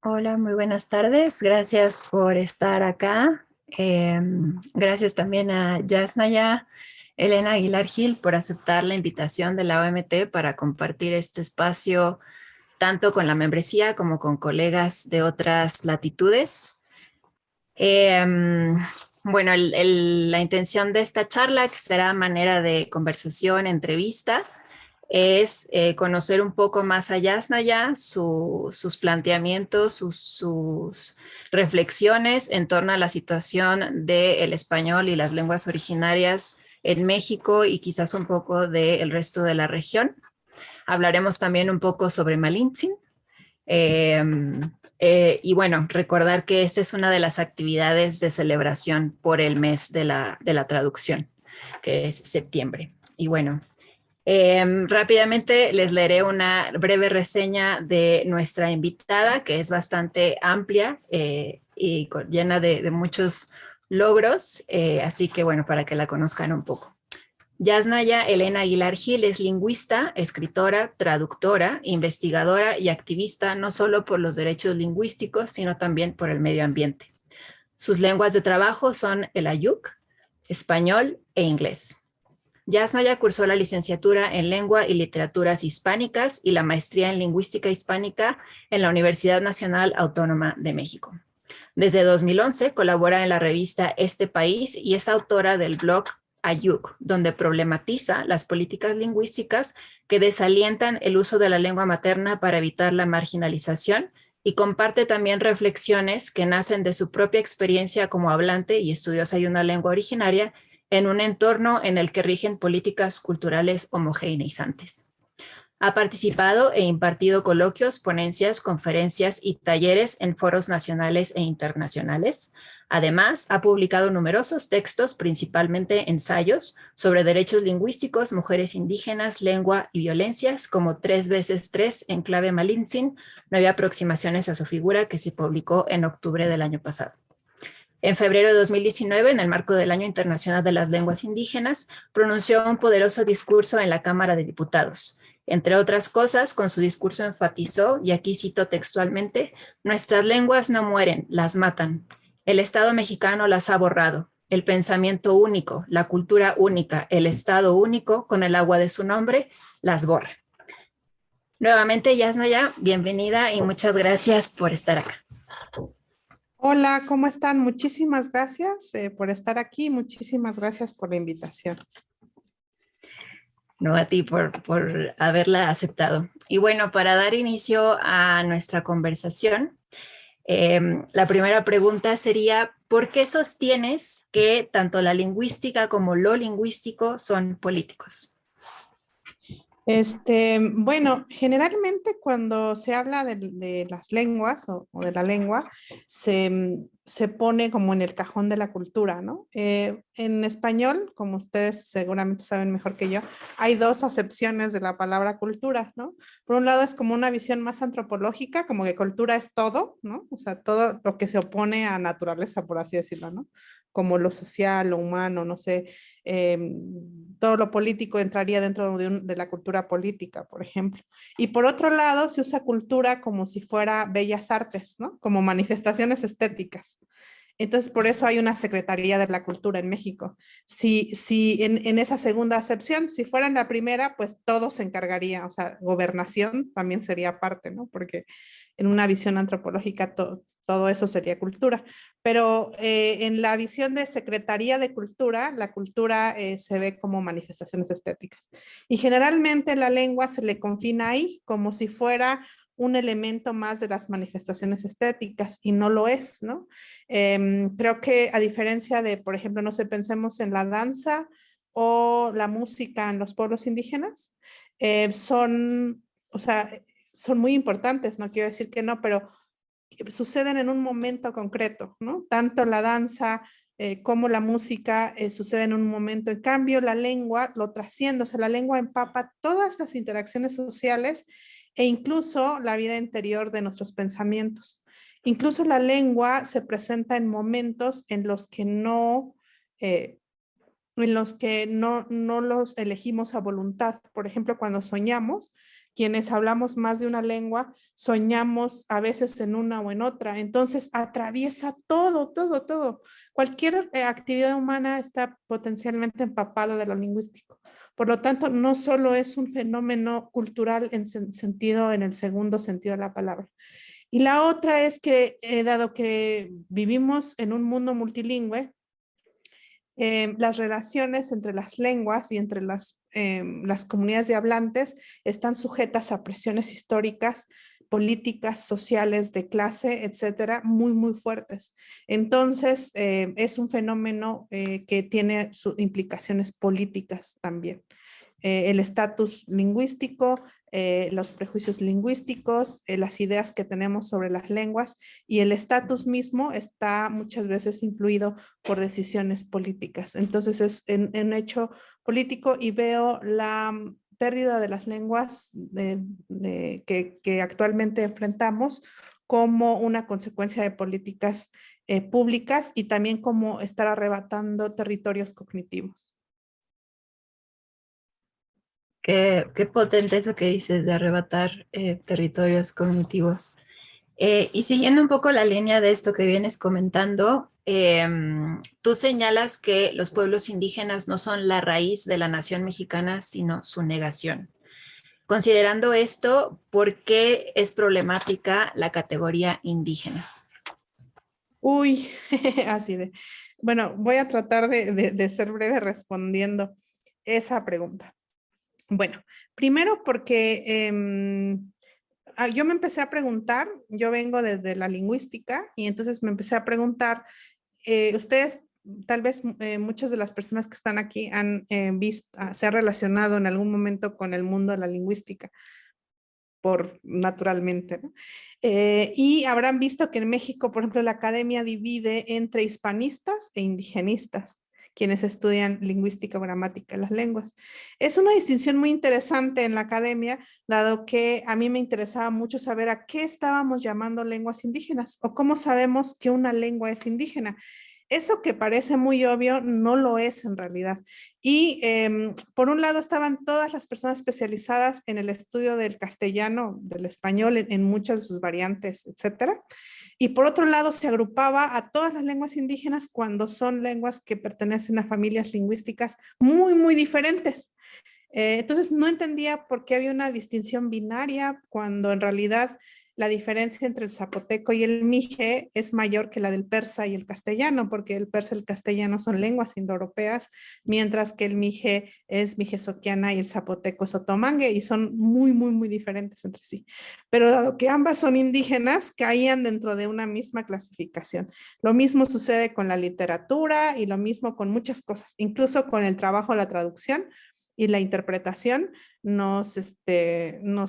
Hola, muy buenas tardes. Gracias por estar acá. Gracias también a Yasnaya, Elena Aguilar Gil por aceptar la invitación de la OMT para compartir este espacio tanto con la membresía como con colegas de otras latitudes. Bueno, la intención de esta charla, que será a manera de conversación, entrevista, es conocer un poco más a Yasnaya, sus planteamientos, sus reflexiones en torno a la situación del español y las lenguas originarias en México y quizás un poco del resto de la región. Hablaremos también un poco sobre Malintzin. Eh, y bueno, recordar que esta es una de las actividades de celebración por el mes de la traducción, que es septiembre. Y bueno, rápidamente les leeré una breve reseña de nuestra invitada, que es bastante amplia y llena de muchos logros, así que bueno, para que la conozcan un poco. Yasnaya Elena Aguilar Gil es lingüista, escritora, traductora, investigadora y activista no solo por los derechos lingüísticos, sino también por el medio ambiente. Sus lenguas de trabajo son el ayuk, español e inglés. Yasnaya cursó la licenciatura en Lengua y Literaturas Hispánicas y la maestría en Lingüística Hispánica en la Universidad Nacional Autónoma de México. Desde 2011 colabora en la revista Este País y es autora del blog Ayuk, donde problematiza las políticas lingüísticas que desalientan el uso de la lengua materna para evitar la marginalización y comparte también reflexiones que nacen de su propia experiencia como hablante y estudiosa de una lengua originaria en un entorno en el que rigen políticas culturales homogeneizantes. Ha participado e impartido coloquios, ponencias, conferencias y talleres en foros nacionales e internacionales. Además, ha publicado numerosos textos, principalmente ensayos, sobre derechos lingüísticos, mujeres indígenas, lengua y violencias, como 3x3 en clave Malintzin, 9 aproximaciones a su figura, que se publicó en octubre del año pasado. En febrero de 2019, en el marco del Año Internacional de las Lenguas Indígenas, pronunció un poderoso discurso en la Cámara de Diputados. Entre otras cosas, con su discurso enfatizó, y aquí cito textualmente, nuestras lenguas no mueren, las matan. El Estado mexicano las ha borrado. El pensamiento único, la cultura única, el Estado único, con el agua de su nombre, las borra. Nuevamente, Yasnaya, bienvenida y muchas gracias por estar acá. Hola, ¿cómo están? Muchísimas gracias por estar aquí. Muchísimas gracias por la invitación. No, a ti por haberla aceptado. Y bueno, para dar inicio a nuestra conversación, la primera pregunta sería, ¿por qué sostienes que tanto la lingüística como lo lingüístico son políticos? Bueno, generalmente cuando se habla de las lenguas o de la lengua, se pone como en el cajón de la cultura, ¿no? En español, como ustedes seguramente saben mejor que yo, hay dos acepciones de la palabra cultura, ¿no? Por un lado es como una visión más antropológica, como que cultura es todo, ¿no? O sea, todo lo que se opone a naturaleza, por así decirlo, ¿no? Como lo social, lo humano, no sé, todo lo político entraría dentro de la cultura política, por ejemplo. Y por otro lado, se usa cultura como si fuera bellas artes, ¿no? Como manifestaciones estéticas. Entonces, por eso hay una Secretaría de la Cultura en México. Si en esa segunda acepción, si fuera en la primera, pues todo se encargaría, o sea, gobernación también sería parte, ¿no? Porque en una visión antropológica todo eso sería cultura. Pero en la visión de Secretaría de Cultura, la cultura se ve como manifestaciones estéticas. Y generalmente la lengua se le confina ahí como si fuera un elemento más de las manifestaciones estéticas y no lo es, ¿no? Creo que a diferencia de, por ejemplo, no sé, pensemos en la danza o la música en los pueblos indígenas, son, o sea, son muy importantes, no quiero decir que no, pero suceden en un momento concreto, ¿no? Tanto la danza como la música suceden en un momento. En cambio, la lengua lo trasciende, o sea, la lengua empapa todas las interacciones sociales e incluso la vida interior de nuestros pensamientos. Incluso la lengua se presenta en momentos en los que no los elegimos a voluntad. Por ejemplo, cuando soñamos, quienes hablamos más de una lengua soñamos a veces en una o en otra. Entonces atraviesa todo, todo, todo. Cualquier actividad humana está potencialmente empapada de lo lingüístico. Por lo tanto, no solo es un fenómeno cultural en sentido, en el segundo sentido de la palabra. Y la otra es que, dado que vivimos en un mundo multilingüe, las relaciones entre las lenguas y entre las comunidades de hablantes están sujetas a presiones históricas, políticas, sociales, de clase, etcétera, muy, muy fuertes. Entonces, es un fenómeno que tiene sus implicaciones políticas también. El estatus lingüístico, los prejuicios lingüísticos, las ideas que tenemos sobre las lenguas y el estatus mismo está muchas veces influido por decisiones políticas. Entonces es un hecho político y veo la pérdida de las lenguas que actualmente enfrentamos como una consecuencia de políticas públicas y también como estar arrebatando territorios cognitivos. Qué potente eso que dices de arrebatar territorios cognitivos. Y siguiendo un poco la línea de esto que vienes comentando, tú señalas que los pueblos indígenas no son la raíz de la nación mexicana, sino su negación. Considerando esto, ¿por qué es problemática la categoría indígena? Uy, así de. Bueno, voy a tratar de ser breve respondiendo esa pregunta. Bueno, primero porque yo me empecé a preguntar, yo vengo desde la lingüística y entonces me empecé a preguntar, ustedes, tal vez muchas de las personas que están aquí han visto, se han relacionado en algún momento con el mundo de la lingüística por naturalmente, ¿no? Y habrán visto que en México, por ejemplo, la academia divide entre hispanistas e indigenistas, quienes estudian lingüística o gramática de las lenguas. Es una distinción muy interesante en la academia, dado que a mí me interesaba mucho saber a qué estábamos llamando lenguas indígenas o cómo sabemos que una lengua es indígena. Eso que parece muy obvio no lo es en realidad. Y por un lado estaban todas las personas especializadas en el estudio del castellano, del español, en muchas de sus variantes, etcétera. Y por otro lado se agrupaba a todas las lenguas indígenas cuando son lenguas que pertenecen a familias lingüísticas muy, muy diferentes. Entonces no entendía por qué había una distinción binaria cuando en realidad la diferencia entre el zapoteco y el mije es mayor que la del persa y el castellano, porque el persa y el castellano son lenguas indoeuropeas, mientras que el mije es mijesoquiana y el zapoteco es otomangue, y son muy, muy, muy diferentes entre sí. Pero dado que ambas son indígenas, caían dentro de una misma clasificación. Lo mismo sucede con la literatura y lo mismo con muchas cosas, incluso con el trabajo, la traducción y la interpretación nos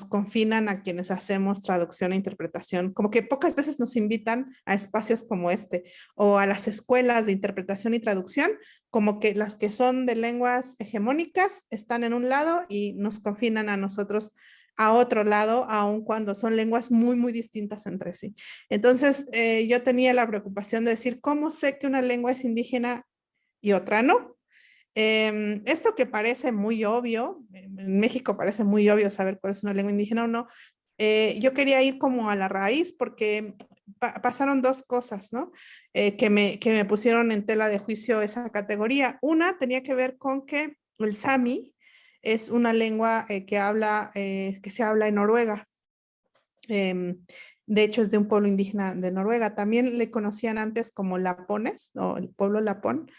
confinan a quienes hacemos traducción e interpretación. Como que pocas veces nos invitan a espacios como este o a las escuelas de interpretación y traducción, como que las que son de lenguas hegemónicas están en un lado y nos confinan a nosotros a otro lado, aun cuando son lenguas muy, muy distintas entre sí. Entonces, yo tenía la preocupación de decir, ¿cómo sé que una lengua es indígena y otra no? Esto que parece muy obvio, en México parece muy obvio saber cuál es una lengua indígena o no, yo quería ir como a la raíz porque pasaron dos cosas, ¿no? Que me pusieron en tela de juicio esa categoría. Una tenía que ver con que el sami es una lengua que se habla en Noruega. De hecho, es de un pueblo indígena de Noruega. También le conocían antes como lapones, o el pueblo lapón,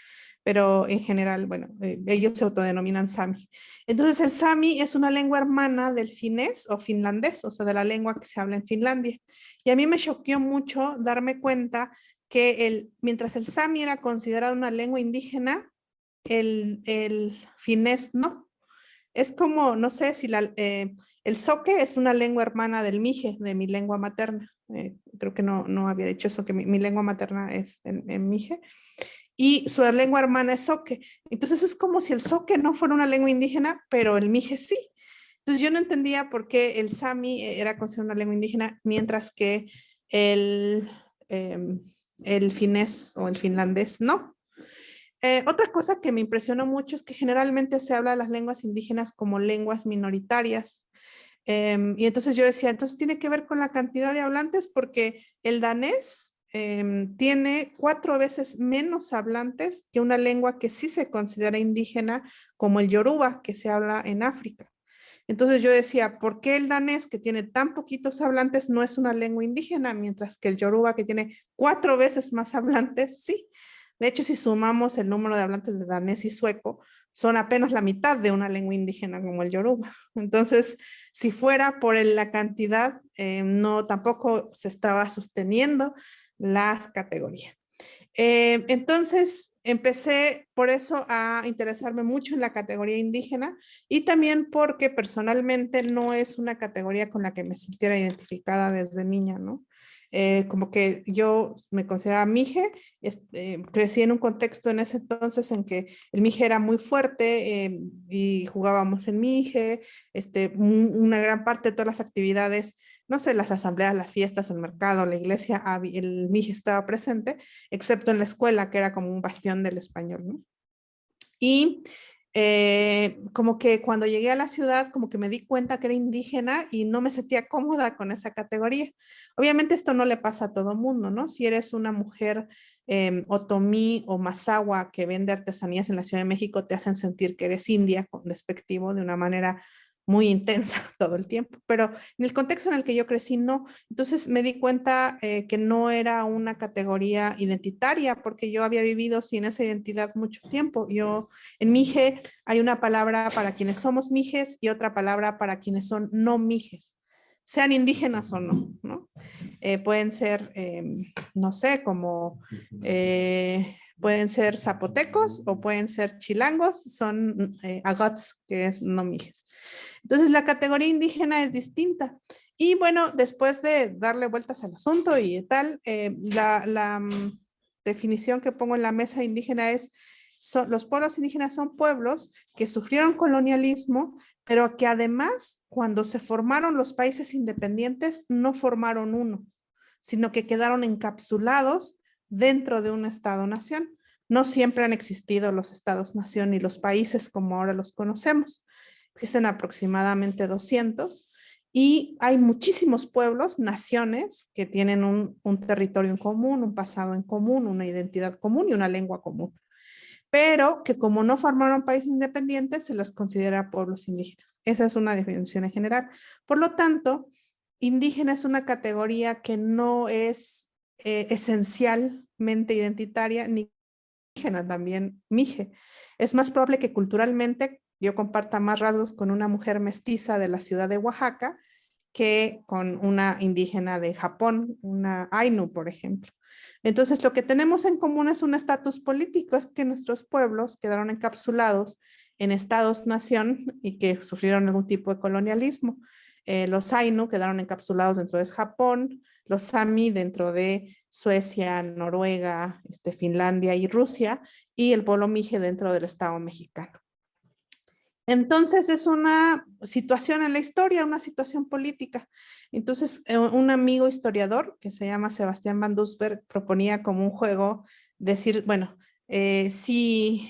pero en general, bueno, ellos se autodenominan Sami. Entonces, el Sami es una lengua hermana del finés o finlandés, o sea, de la lengua que se habla en Finlandia. Y a mí me choqueó mucho darme cuenta que mientras el Sami era considerado una lengua indígena, el finés no. Es como, no sé si el zoque es una lengua hermana del mije, de mi lengua materna. Creo que no había dicho eso, que mi lengua materna es en mije y su lengua hermana es zoque. Entonces es como si el zoque no fuera una lengua indígena, pero el mije sí. Entonces yo no entendía por qué el sami era considerado una lengua indígena, mientras que el, eh, el finés o el finlandés no. Otra cosa que me impresionó mucho es que generalmente se habla de las lenguas indígenas como lenguas minoritarias. Y entonces yo decía, entonces tiene que ver con la cantidad de hablantes porque el danés tiene 4 veces menos hablantes que una lengua que sí se considera indígena como el yoruba que se habla en África. Entonces yo decía, ¿por qué el danés que tiene tan poquitos hablantes no es una lengua indígena, mientras que el yoruba que tiene 4 veces más hablantes, sí? De hecho, si sumamos el número de hablantes de danés y sueco, son apenas la mitad de una lengua indígena como el yoruba. Entonces, si fuera por la cantidad, no, tampoco se estaba sosteniendo la categoría. Entonces, empecé por eso a interesarme mucho en la categoría indígena y también porque personalmente no es una categoría con la que me sintiera identificada desde niña, ¿no? Como que yo me consideraba mije, crecí en un contexto en ese entonces en que el mije era muy fuerte y jugábamos en mije, una gran parte de todas las actividades, no sé, las asambleas, las fiestas, el mercado, la iglesia, el mije estaba presente, excepto en la escuela, que era como un bastión del español, ¿no? Y como que cuando llegué a la ciudad, como que me di cuenta que era indígena y no me sentía cómoda con esa categoría. Obviamente esto no le pasa a todo mundo, ¿no? Si eres una mujer otomí o mazahua que vende artesanías en la Ciudad de México, te hacen sentir que eres india, con despectivo, de una manera muy intensa todo el tiempo, pero en el contexto en el que yo crecí, no. Entonces me di cuenta que no era una categoría identitaria porque yo había vivido sin esa identidad mucho tiempo. Yo en Mije hay una palabra para quienes somos mijes y otra palabra para quienes son no mijes, sean indígenas o no, ¿no? Pueden ser, no sé, como pueden ser zapotecos o pueden ser chilangos, son agots, que es no mijes. Entonces la categoría indígena es distinta. Y bueno, después de darle vueltas al asunto y tal, la definición que pongo en la mesa indígena es los pueblos indígenas son pueblos que sufrieron colonialismo, pero que además, cuando se formaron los países independientes, no formaron uno, sino que quedaron encapsulados dentro de un Estado-nación. No siempre han existido los Estados-nación y los países como ahora los conocemos. Existen aproximadamente 200 y hay muchísimos pueblos, naciones que tienen un territorio en común, un pasado en común, una identidad común y una lengua común, pero que como no formaron países independientes, se los considera pueblos indígenas. Esa es una definición en general. Por lo tanto, indígena es una categoría que no es esencialmente identitaria, ni indígena también, mije. Es más probable que culturalmente yo comparta más rasgos con una mujer mestiza de la ciudad de Oaxaca que con una indígena de Japón, una Ainu, por ejemplo. Entonces, lo que tenemos en común es un estatus político, es que nuestros pueblos quedaron encapsulados en estados-nación y que sufrieron algún tipo de colonialismo. Los Ainu quedaron encapsulados dentro de Japón, los Sami dentro de Suecia, Noruega, Finlandia y Rusia, y el pueblo Mije dentro del Estado mexicano. Entonces es una situación en la historia, una situación política. Entonces un amigo historiador que se llama Sebastián Van Doesburg proponía como un juego decir, bueno, si,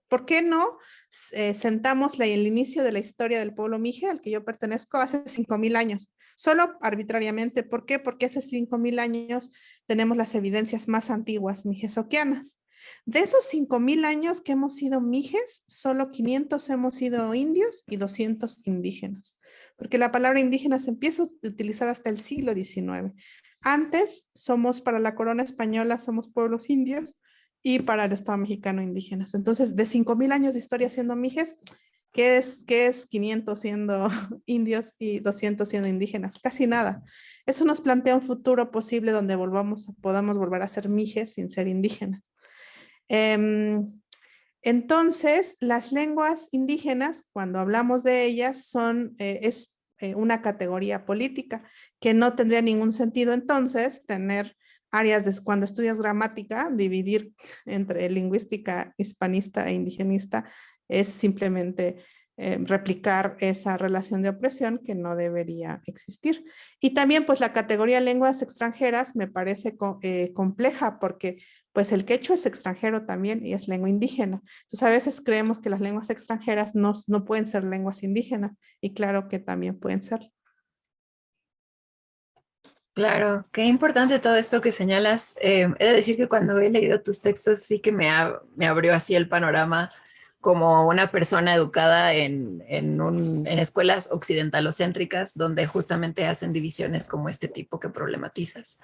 ¿por qué no sentamos el inicio de la historia del pueblo Mije, al que yo pertenezco, hace 5,000 años? Solo arbitrariamente. ¿Por qué? Porque hace 5,000 años tenemos las evidencias más antiguas mijesoquianas. De esos 5,000 años que hemos sido mijes, solo 500 hemos sido indios y 200 indígenas, porque la palabra indígena se empieza a utilizar hasta el siglo XIX. Antes somos, para la corona española, somos pueblos indios y para el Estado mexicano indígenas. Entonces, de 5,000 años de historia siendo mijes, ¿qué es 500 siendo indios y 200 siendo indígenas? Casi nada. Eso nos plantea un futuro posible donde podamos volver a ser mijes sin ser indígenas. Entonces, las lenguas indígenas, cuando hablamos de ellas, es una categoría política que no tendría ningún sentido entonces tener áreas cuando estudias gramática, dividir entre lingüística hispanista e indigenista es simplemente replicar esa relación de opresión que no debería existir. Y también pues la categoría lenguas extranjeras me parece compleja porque pues el quechua es extranjero también y es lengua indígena. Entonces a veces creemos que las lenguas extranjeras no pueden ser lenguas indígenas y claro que también pueden ser. Claro, qué importante todo esto que señalas. He de decir que cuando he leído tus textos sí que me abrió así el panorama como una persona educada en escuelas occidentalocéntricas donde justamente hacen divisiones como este tipo que problematizas.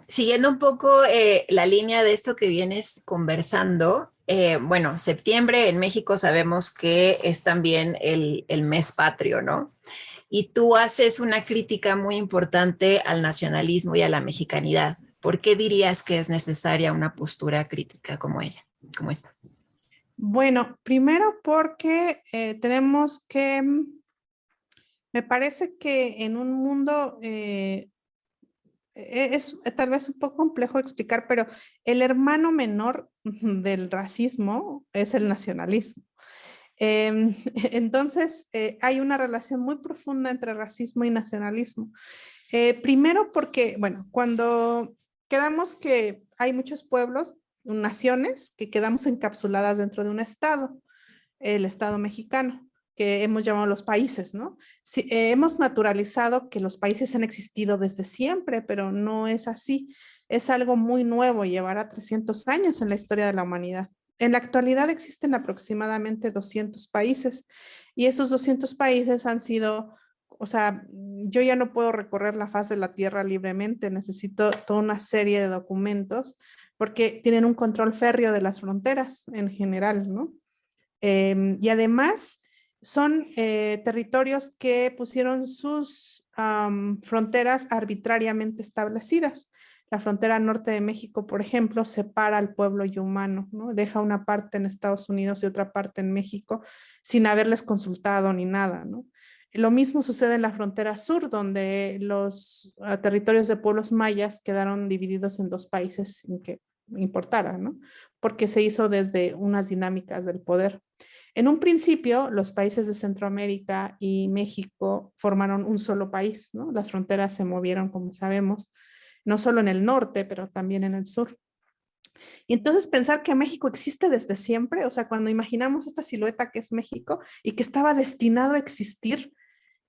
Siguiendo un poco la línea de esto que vienes conversando, bueno, septiembre en México sabemos que es también el mes patrio, ¿no? Y tú haces una crítica muy importante al nacionalismo y a la mexicanidad. ¿Por qué dirías que es necesaria una postura crítica como ella, como esta? Bueno, primero porque tenemos que, me parece que en un mundo es tal vez un poco complejo explicar, pero el hermano menor del racismo es el nacionalismo. Entonces, hay una relación muy profunda entre racismo y nacionalismo. Primero porque, bueno, cuando quedamos que hay muchos pueblos, naciones, que quedamos encapsuladas dentro de un estado, el estado mexicano, que hemos llamado los países, ¿no? Sí, hemos naturalizado que los países han existido desde siempre, pero no es así. Es algo muy nuevo, llevará 300 años en la historia de la humanidad. En la actualidad existen aproximadamente 200 países y esos 200 países han sido, o sea, yo ya no puedo recorrer la faz de la Tierra libremente, necesito toda una serie de documentos porque tienen un control férreo de las fronteras en general, ¿no? Y además son territorios que pusieron sus fronteras arbitrariamente establecidas. La frontera norte de México, por ejemplo, separa al pueblo yumano, ¿no? Deja una parte en Estados Unidos y otra parte en México sin haberles consultado ni nada, ¿no? Lo mismo sucede en la frontera sur, donde los territorios de pueblos mayas quedaron divididos en dos países sin que importara, ¿no? Porque se hizo desde unas dinámicas del poder. En un principio, los países de Centroamérica y México formaron un solo país, ¿no? Las fronteras se movieron, como sabemos, no solo en el norte, pero también en el sur. Y entonces pensar que México existe desde siempre, o sea, cuando imaginamos esta silueta que es México y que estaba destinado a existir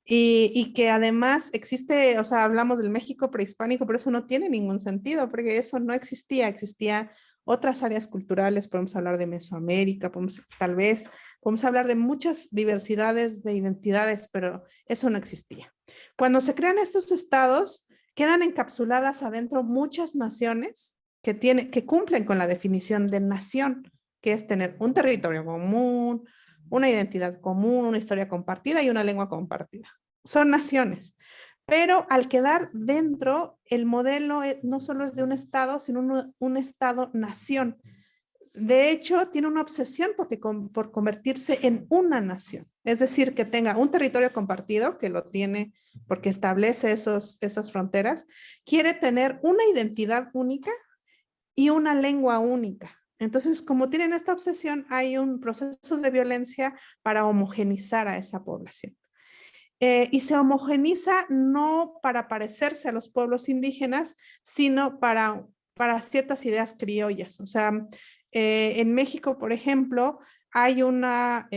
y que además existe, o sea, hablamos del México prehispánico, pero eso no tiene ningún sentido, porque eso no existía, existía otras áreas culturales, podemos hablar de Mesoamérica, tal vez, podemos hablar de muchas diversidades de identidades, pero eso no existía. Cuando se crean estos estados, quedan encapsuladas adentro muchas naciones que cumplen con la definición de nación, que es tener un territorio común, una identidad común, una historia compartida y una lengua compartida. Son naciones. Pero al quedar dentro, el modelo no solo es de un Estado, sino un Estado-nación. De hecho, tiene una obsesión por convertirse en una nación. Es decir, que tenga un territorio compartido, que lo tiene porque establece esas fronteras, quiere tener una identidad única y una lengua única. Entonces, como tienen esta obsesión, hay un proceso de violencia para homogenizar a esa población. Y se homogeniza no para parecerse a los pueblos indígenas, sino para ciertas ideas criollas. O sea, en México, por ejemplo, hay una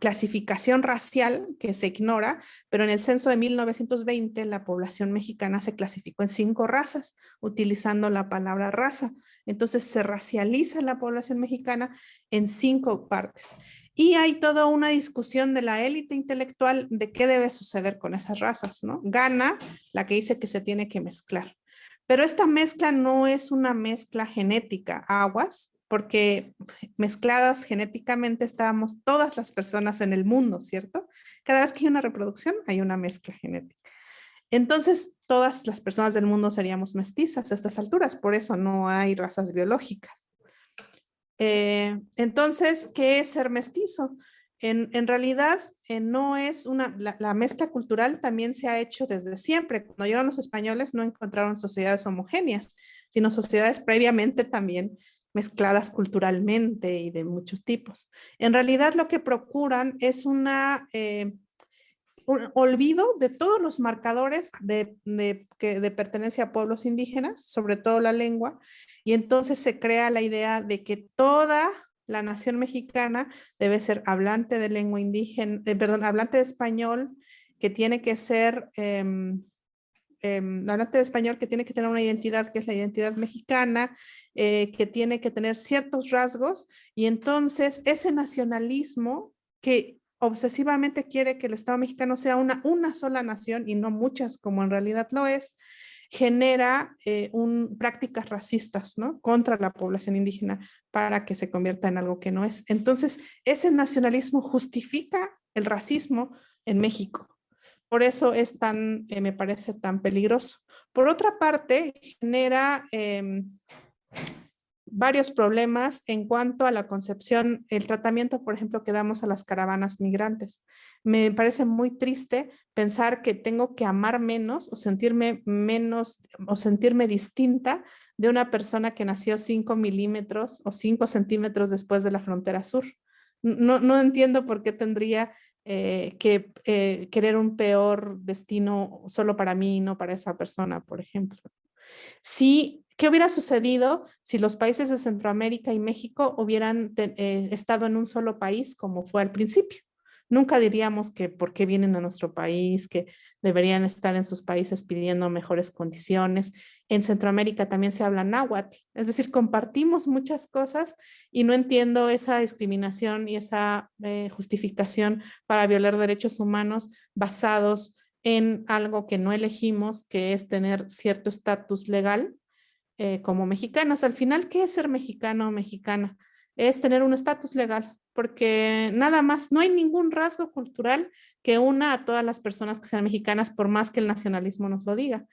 clasificación racial que se ignora, pero en el censo de 1920 la población mexicana se clasificó en 5 razas, utilizando la palabra raza. Entonces se racializa la población mexicana en 5 partes. Y hay toda una discusión de la élite intelectual de qué debe suceder con esas razas, ¿no? Gana la que dice que se tiene que mezclar. Pero esta mezcla no es una mezcla genética, aguas, porque mezcladas genéticamente estábamos todas las personas en el mundo, ¿cierto? Cada vez que hay una reproducción hay una mezcla genética. Entonces, todas las personas del mundo seríamos mestizas a estas alturas, por eso no hay razas biológicas. Entonces, ¿qué es ser mestizo? En realidad, no es la mezcla cultural también se ha hecho desde siempre. Cuando llegaron los españoles no encontraron sociedades homogéneas, sino sociedades previamente también mezcladas culturalmente y de muchos tipos. En realidad lo que procuran es un olvido de todos los marcadores de pertenencia a pueblos indígenas, sobre todo la lengua, y entonces se crea la idea de que toda la nación mexicana debe ser hablante de lengua indígena, perdón, hablante de español, que tiene que ser hablante de español, que tiene que tener una identidad que es la identidad mexicana, que tiene que tener ciertos rasgos, y entonces ese nacionalismo que obsesivamente quiere que el Estado mexicano sea una sola nación y no muchas como en realidad lo es, genera prácticas racistas, ¿no? Contra la población indígena para que se convierta en algo que no es. Entonces, ese nacionalismo justifica el racismo en México. Por eso es tan, me parece tan peligroso. Por otra parte, genera varios problemas en cuanto a la concepción, el tratamiento, por ejemplo, que damos a las caravanas migrantes. Me parece muy triste pensar que tengo que amar menos o sentirme distinta de una persona que nació 5 milímetros o 5 centímetros después de la frontera sur. No entiendo por qué tendría que querer un peor destino solo para mí y no para esa persona, por ejemplo. Sí, ¿qué hubiera sucedido si los países de Centroamérica y México hubieran estado en un solo país como fue al principio? Nunca diríamos que por qué vienen a nuestro país, que deberían estar en sus países pidiendo mejores condiciones. En Centroamérica también se habla náhuatl, es decir, compartimos muchas cosas y no entiendo esa discriminación y esa justificación para violar derechos humanos basados en algo que no elegimos, que es tener cierto estatus legal como mexicanos. Al final, ¿qué es ser mexicano o mexicana? Es tener un estatus legal, porque nada más, no hay ningún rasgo cultural que una a todas las personas que sean mexicanas, por más que el nacionalismo nos lo diga.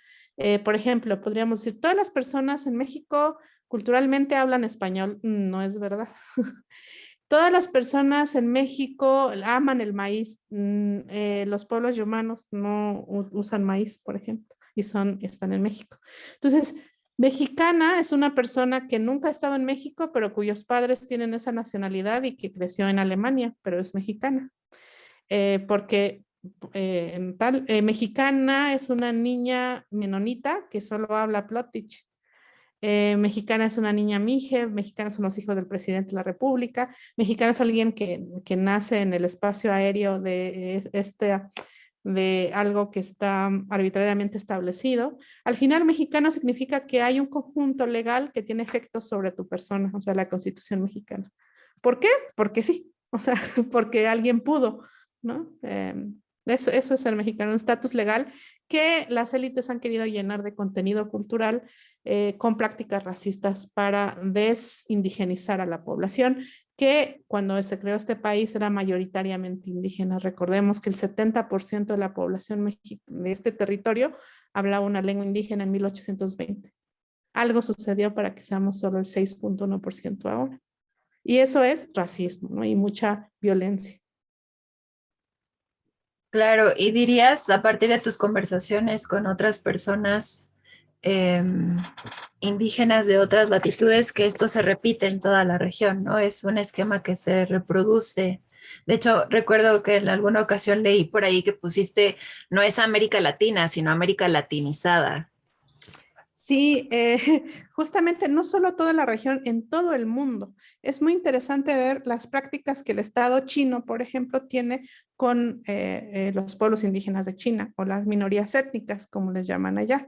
Por ejemplo, podríamos decir, todas las personas en México culturalmente hablan español. No es verdad. Todas las personas en México aman el maíz. Los pueblos yumanos no usan maíz, por ejemplo, y están en México. Entonces, mexicana es una persona que nunca ha estado en México, pero cuyos padres tienen esa nacionalidad y que creció en Alemania, pero es mexicana. Porque mexicana es una niña menonita que solo habla Plotich. Mexicana es una niña mije, mexicanos son los hijos del presidente de la República, mexicana es alguien que nace en el espacio aéreo de algo que está arbitrariamente establecido. Al final, mexicano significa que hay un conjunto legal que tiene efectos sobre tu persona, o sea, la Constitución mexicana. ¿Por qué? Porque sí, o sea, porque alguien pudo, ¿no? Eso es el mexicano, un estatus legal que las élites han querido llenar de contenido cultural con prácticas racistas para desindigenizar a la población, que cuando se creó este país era mayoritariamente indígena. Recordemos que el 70% de la población de este territorio hablaba una lengua indígena en 1820. Algo sucedió para que seamos solo el 6.1% ahora. Y eso es racismo, ¿no? Y mucha violencia. Claro, y dirías a partir de tus conversaciones con otras personas indígenas de otras latitudes que esto se repite en toda la región, ¿no? Es un esquema que se reproduce. De hecho, recuerdo que en alguna ocasión leí por ahí que pusiste, no es América Latina, sino América Latinizada. Sí, justamente no solo toda la región, en todo el mundo. Es muy interesante ver las prácticas que el Estado chino, por ejemplo, tiene con los pueblos indígenas de China o las minorías étnicas, como les llaman allá.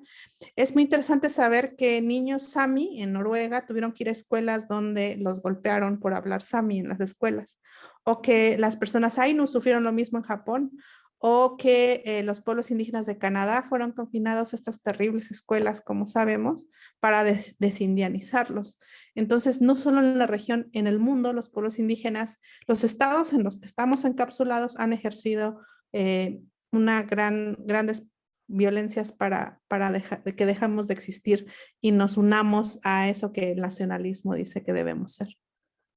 Es muy interesante saber que niños sami en Noruega tuvieron que ir a escuelas donde los golpearon por hablar sami en las escuelas, o que las personas ainu sufrieron lo mismo en Japón, o que los pueblos indígenas de Canadá fueron confinados a estas terribles escuelas, como sabemos, para desindianizarlos. Entonces, no solo en la región, en el mundo, los pueblos indígenas, los estados en los que estamos encapsulados han ejercido grandes violencias para que dejamos de existir y nos unamos a eso que el nacionalismo dice que debemos ser.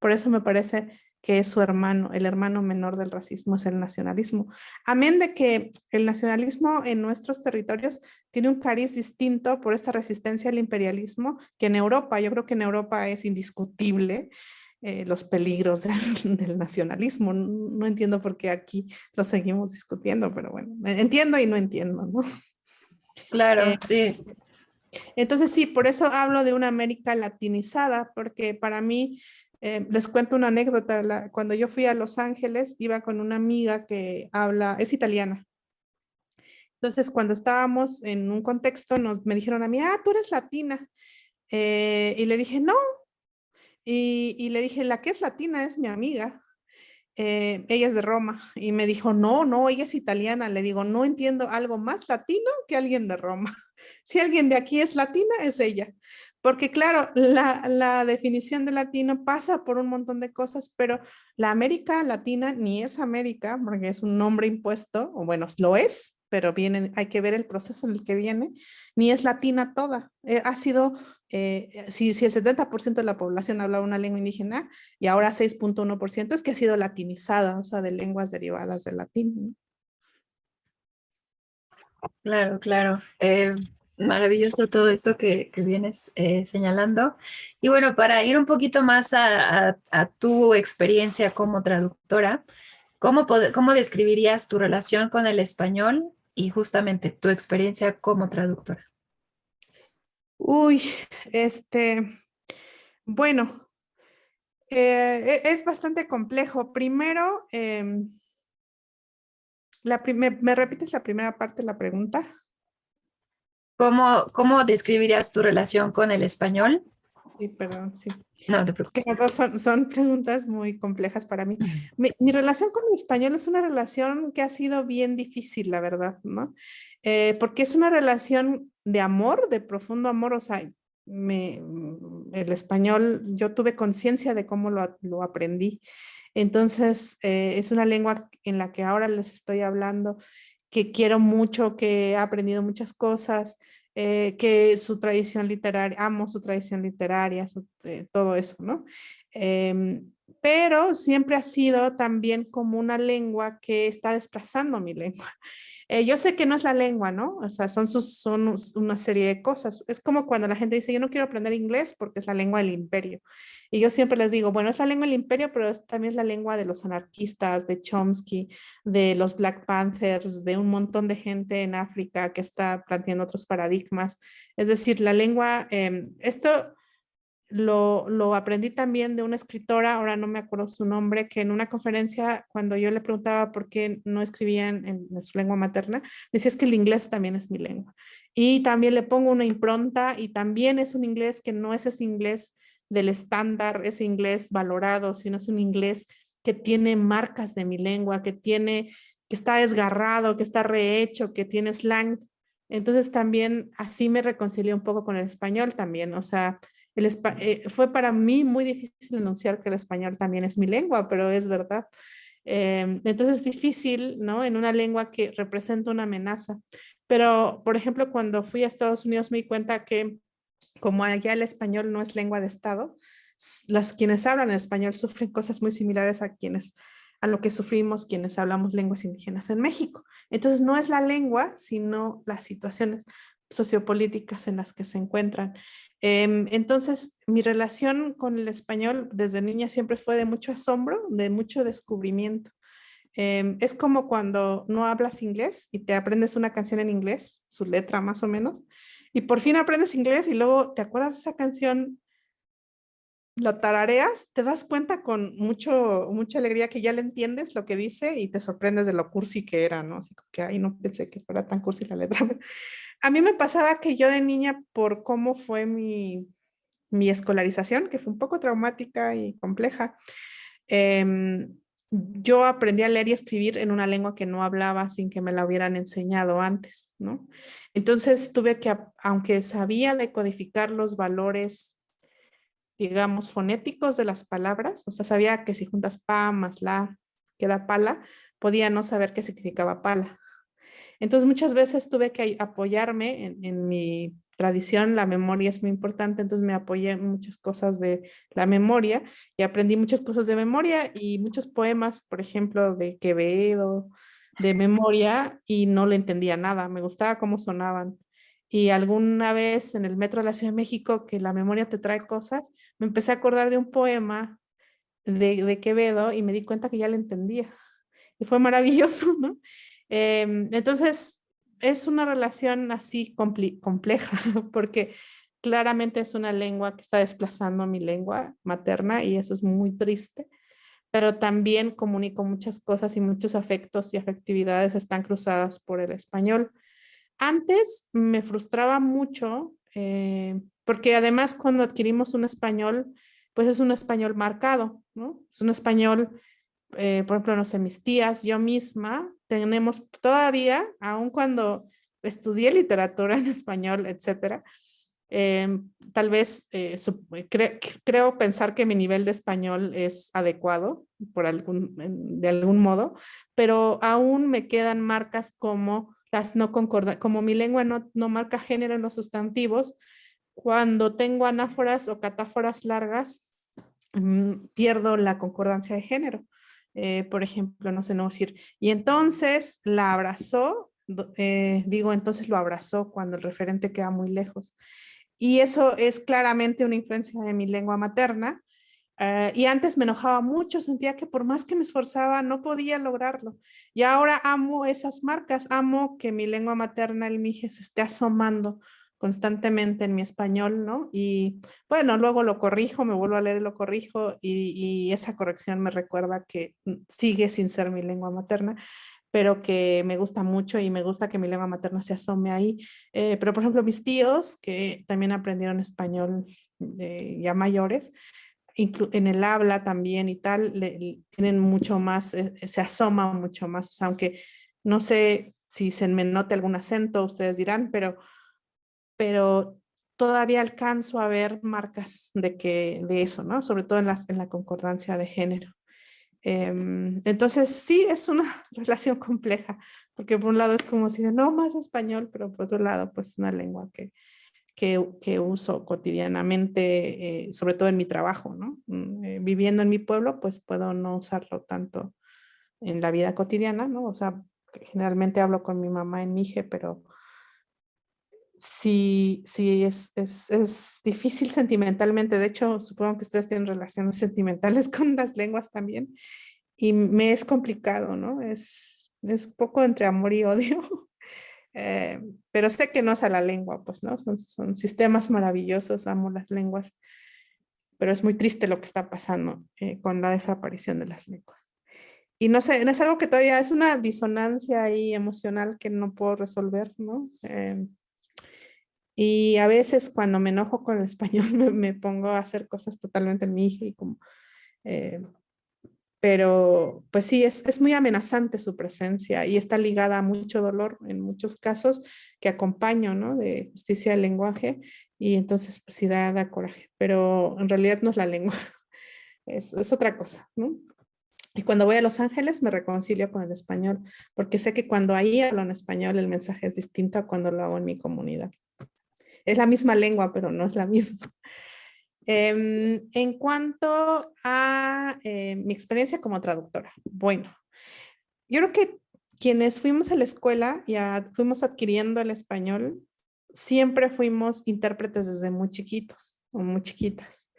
Por eso me parece que es su hermano, el hermano menor del racismo es el nacionalismo. Amén de que el nacionalismo en nuestros territorios tiene un cariz distinto por esta resistencia al imperialismo que en Europa. Yo creo que en Europa es indiscutible los peligros del nacionalismo. No entiendo por qué aquí lo seguimos discutiendo, pero bueno, entiendo y no entiendo, ¿no? Claro, sí. Entonces sí, por eso hablo de una América latinizada, porque para mí, les cuento una anécdota, cuando yo fui a Los Ángeles, iba con una amiga que es italiana. Entonces, cuando estábamos en un contexto, me dijeron a mí, tú eres latina. Y le dije, no. Y le dije, la que es latina es mi amiga. Ella es de Roma. Y me dijo, no, no, ella es italiana. Le digo, no entiendo algo más latino que alguien de Roma. Si alguien de aquí es latina, es ella. Porque claro, la definición de latino pasa por un montón de cosas, pero la América Latina ni es América, porque es un nombre impuesto, o bueno, lo es, pero hay que ver el proceso en el que viene, ni es latina toda. Ha sido, si el 70% de la población hablaba una lengua indígena y ahora 6,1% es que ha sido latinizada, o sea, de lenguas derivadas del latín, ¿no? Claro, claro. Maravilloso todo esto que vienes señalando. Y bueno, para ir un poquito más a tu experiencia como traductora, ¿cómo describirías tu relación con el español y justamente tu experiencia como traductora? Uy, este, bueno, es bastante complejo. Primero, ¿me repites la primera parte de la pregunta? ¿Cómo describirías tu relación con el español? Sí, perdón, sí. No te Es que preocupes. las dos son preguntas muy complejas para mí. Mi relación con el español es una relación que ha sido bien difícil, la verdad, ¿no? Porque es una relación de amor, de profundo amor, o sea, el español, yo tuve conciencia de cómo lo aprendí. Entonces, es una lengua en la que ahora les estoy hablando, que quiero mucho, que he aprendido muchas cosas, que su tradición literaria, amo su tradición literaria, todo eso, ¿no? Pero siempre ha sido también como una lengua que está desplazando mi lengua. Yo sé que no es la lengua, ¿no? O sea, son una serie de cosas. Es como cuando la gente dice, yo no quiero aprender inglés porque es la lengua del imperio. Y yo siempre les digo, bueno, es la lengua del imperio, pero también es la lengua de los anarquistas, de Chomsky, de los Black Panthers, de un montón de gente en África que está planteando otros paradigmas. Es decir, la lengua, esto lo aprendí también de una escritora, ahora no me acuerdo su nombre, que en una conferencia, cuando yo le preguntaba por qué no escribían en su lengua materna, decía es que el inglés también es mi lengua. Y también le pongo una impronta y también es un inglés que no es ese inglés del estándar, ese inglés valorado, sino es un inglés que tiene marcas de mi lengua, que está desgarrado, que está rehecho, que tiene slang. Entonces también así me reconcilié un poco con el español también, o sea, fue para mí muy difícil anunciar que el español también es mi lengua, pero es verdad. Entonces es difícil, ¿no? En una lengua que representa una amenaza. Pero, por ejemplo, cuando fui a Estados Unidos me di cuenta que como allá el español no es lengua de Estado, quienes hablan español sufren cosas muy similares a lo que sufrimos quienes hablamos lenguas indígenas en México. Entonces no es la lengua, sino las situaciones sociopolíticas en las que se encuentran. Entonces, mi relación con el español desde niña siempre fue de mucho asombro, de mucho descubrimiento. Es como cuando no hablas inglés y te aprendes una canción en inglés, su letra más o menos, y por fin aprendes inglés y luego te acuerdas de esa canción, lo tarareas, te das cuenta con mucha alegría que ya le entiendes lo que dice y te sorprendes de lo cursi que era, ¿no? Así como que, ay, no pensé que fuera tan cursi la letra. A mí me pasaba que yo de niña, por cómo fue mi escolarización, que fue un poco traumática y compleja, yo aprendí a leer y escribir en una lengua que no hablaba sin que me la hubieran enseñado antes, ¿no? Entonces tuve que, aunque sabía decodificar los valores, digamos, fonéticos de las palabras, o sea, sabía que si juntas pa más la queda pala, podía no saber qué significaba pala. Entonces muchas veces tuve que apoyarme en mi tradición, la memoria es muy importante, entonces me apoyé en muchas cosas de la memoria y aprendí muchas cosas de memoria y muchos poemas, por ejemplo, de Quevedo, de memoria, y no le entendía nada, me gustaba cómo sonaban. Y alguna vez en el metro de la Ciudad de México, que la memoria te trae cosas, me empecé a acordar de un poema de Quevedo y me di cuenta que ya le entendía. Y fue maravilloso, ¿no? Entonces, es una relación así compleja, porque claramente es una lengua que está desplazando mi lengua materna y eso es muy triste, pero también comunico muchas cosas y muchos afectos y afectividades están cruzadas por el español. Antes me frustraba mucho, porque además cuando adquirimos un español, pues es un español marcado, ¿no? Es un español, por ejemplo, no sé, mis tías, yo misma, tenemos todavía, aun cuando estudié literatura en español, etcétera, tal vez creo pensar que mi nivel de español es adecuado de algún modo, pero aún me quedan marcas como las no concordantes, como mi lengua no marca género en los sustantivos, cuando tengo anáforas o catáforas largas, pierdo la concordancia de género. Por ejemplo, no sé, no decir, y entonces la abrazó, digo, entonces lo abrazó cuando el referente queda muy lejos. Y eso es claramente una influencia de mi lengua materna. Y antes me enojaba mucho, sentía que por más que me esforzaba no podía lograrlo. Y ahora amo esas marcas, amo que mi lengua materna, el mije, se esté asomando constantemente en mi español, ¿no? Y bueno, luego lo corrijo, me vuelvo a leer y lo corrijo y esa corrección me recuerda que sigue sin ser mi lengua materna, pero que me gusta mucho y me gusta que mi lengua materna se asome ahí. Pero por ejemplo, mis tíos, que también aprendieron español ya mayores, en el habla también y tal, tienen mucho más, se asoma mucho más, o sea, aunque no sé si se me note algún acento, ustedes dirán, pero todavía alcanzo a ver marcas de eso, ¿no? Sobre todo en la concordancia de género. Entonces, sí, es una relación compleja, porque por un lado es como si de no más español, pero por otro lado, pues una lengua que uso cotidianamente, sobre todo en mi trabajo, ¿no? Viviendo en mi pueblo, pues puedo no usarlo tanto en la vida cotidiana, ¿no? O sea, generalmente hablo con mi mamá en mije, pero sí, sí, es difícil sentimentalmente. De hecho, supongo que ustedes tienen relaciones sentimentales con las lenguas también. Y me es complicado, ¿no? Es un poco entre amor y odio. Pero sé que no es a la lengua, pues, ¿no? Son sistemas maravillosos, amo las lenguas, pero es muy triste lo que está pasando con la desaparición de las lenguas. Y no sé, es algo que todavía es una disonancia ahí emocional que no puedo resolver, ¿no? Y a veces cuando me enojo con el español me pongo a hacer cosas totalmente en mi hija y como, eh, pero pues sí, es muy amenazante su presencia y está ligada a mucho dolor en muchos casos que acompaño, ¿no? De justicia del lenguaje y entonces pues sí da coraje, pero en realidad no es la lengua, es otra cosa, ¿no? Y cuando voy a Los Ángeles me reconcilio con el español, porque sé que cuando ahí hablo en español el mensaje es distinto a cuando lo hago en mi comunidad. Es la misma lengua, pero no es la misma. En cuanto a mi experiencia como traductora, bueno, yo creo que quienes fuimos a la escuela y fuimos adquiriendo el español, siempre fuimos intérpretes desde muy chiquitos o muy chiquitas.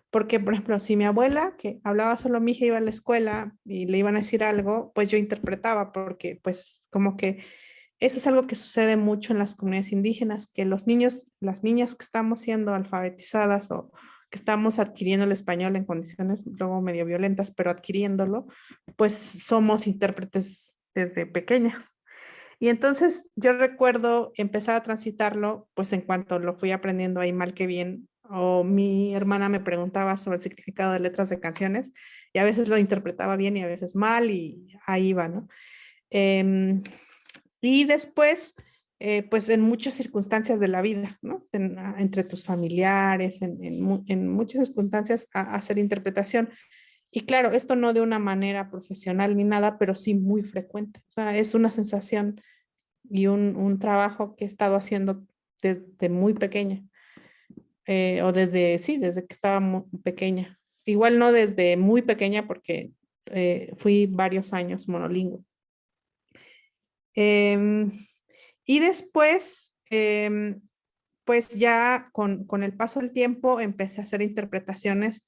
Porque, por ejemplo, si mi abuela, que hablaba solo mi hija, iba a la escuela y le iban a decir algo, pues yo interpretaba, porque pues como que eso es algo que sucede mucho en las comunidades indígenas, que los niños, las niñas que estamos siendo alfabetizadas o que estamos adquiriendo el español en condiciones luego medio violentas, pero adquiriéndolo, pues somos intérpretes desde pequeñas. Y entonces yo recuerdo empezar a transitarlo, pues en cuanto lo fui aprendiendo ahí mal que bien, o mi hermana me preguntaba sobre el significado de letras de canciones y a veces lo interpretaba bien y a veces mal y ahí va, ¿no? Eh, y después, pues en muchas circunstancias de la vida, ¿no? Entre tus familiares, en muchas circunstancias a hacer interpretación. Y claro, esto no de una manera profesional ni nada, pero sí muy frecuente. O sea, es una sensación y un trabajo que he estado haciendo desde muy pequeña, o desde, sí, desde que estaba muy pequeña. Igual no desde muy pequeña porque fui varios años monolingüe. Em, y después, pues ya con el paso del tiempo empecé a hacer interpretaciones,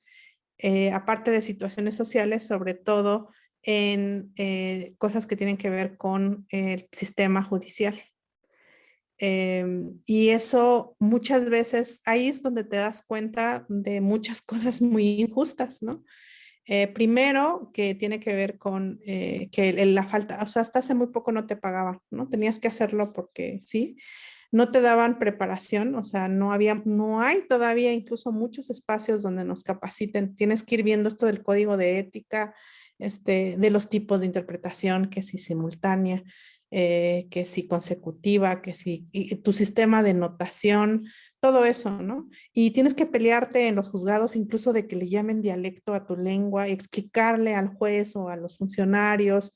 aparte de situaciones sociales, sobre todo en cosas que tienen que ver con el sistema judicial. Y eso muchas veces, ahí es donde te das cuenta de muchas cosas muy injustas, ¿no? Primero, que tiene que ver con que la falta, o sea, hasta hace muy poco no te pagaban, ¿no? Tenías que hacerlo porque sí, no te daban preparación, o sea, no hay todavía incluso muchos espacios donde nos capaciten. Tienes que ir viendo esto del código de ética, de los tipos de interpretación, que si simultánea, que si consecutiva, que si y tu sistema de notación, todo eso, ¿no? Y tienes que pelearte en los juzgados incluso de que le llamen dialecto a tu lengua y explicarle al juez o a los funcionarios.